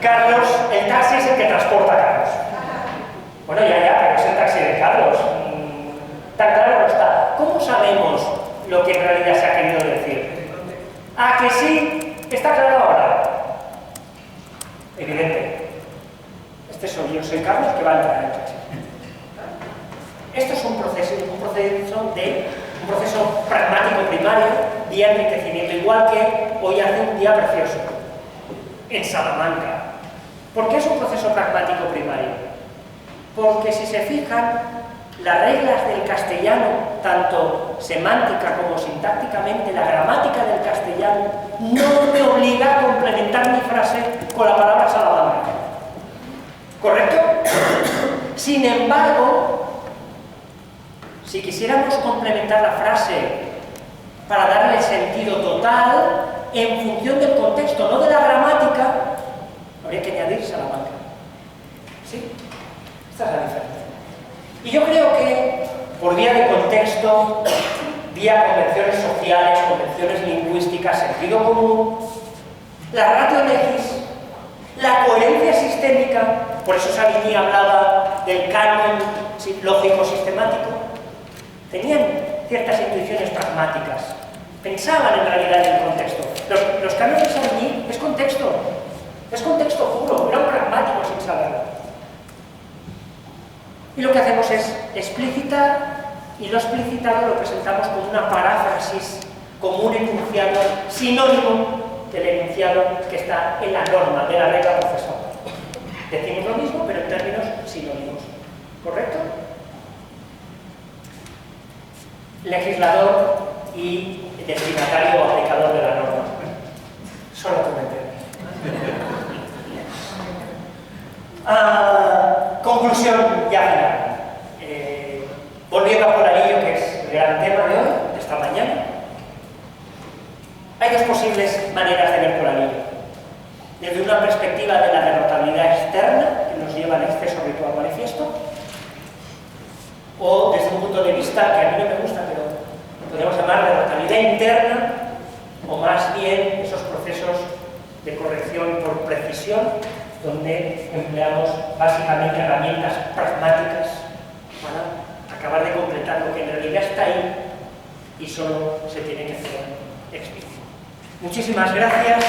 Speaker 1: Carlos, el taxi es el que transporta a Carlos. Bueno, ya, pero es el taxi de Carlos. Tan claro no está. ¿Cómo sabemos lo que en realidad se ha querido decir? ¿Ah, que sí? ¿Está claro ahora? Evidente. Este soy yo, soy Carlos, que va a entrar en el taxi. Esto es un proceso pragmático primario de enriquecimiento, igual que hoy hace un día precioso en Salamanca. ¿Por qué es un proceso pragmático primario? Porque si se fijan, las reglas del castellano, tanto semántica como sintácticamente, la gramática del castellano, no me obliga a complementar mi frase con la palabra Salamanca. ¿Correcto? Sin embargo, si quisiéramos complementar la frase para darle sentido total, en función del contexto, no de la gramática, habría que añadir Salamanca. ¿Sí? Esta es la diferencia. Y yo creo que, por vía de contexto, vía convenciones sociales, convenciones lingüísticas, sentido común, la ratio legis, la coherencia sistémica, por eso Savigny hablaba del canon lógico sistemático, tenían ciertas intuiciones pragmáticas, pensaban en realidad en el contexto. Los cánones de Savigny es contexto puro, eran pragmáticos sin saberlo. Y lo que hacemos es explicitar, y lo explicitado lo presentamos como una paráfrasis, como un enunciado sinónimo del enunciado que está en la norma de la regla procesal. Decimos lo mismo, pero en términos sinónimos. ¿Correcto? Legislador y destinatario o aplicador de la norma. Conclusión ya final. Volviendo a Polanillo, que es el gran tema de hoy, de esta mañana. Hay dos posibles maneras de ver Polanillo. Desde una perspectiva de la derrotabilidad externa, que nos lleva al exceso ritual manifiesto, o desde un punto de vista que a mí no me gusta, pero podríamos llamar derrotabilidad interna, o más bien esos procesos de corrección por precisión, donde empleamos básicamente herramientas pragmáticas para acabar de completar lo que en realidad está ahí y solo se tiene que hacer explícito. Muchísimas gracias.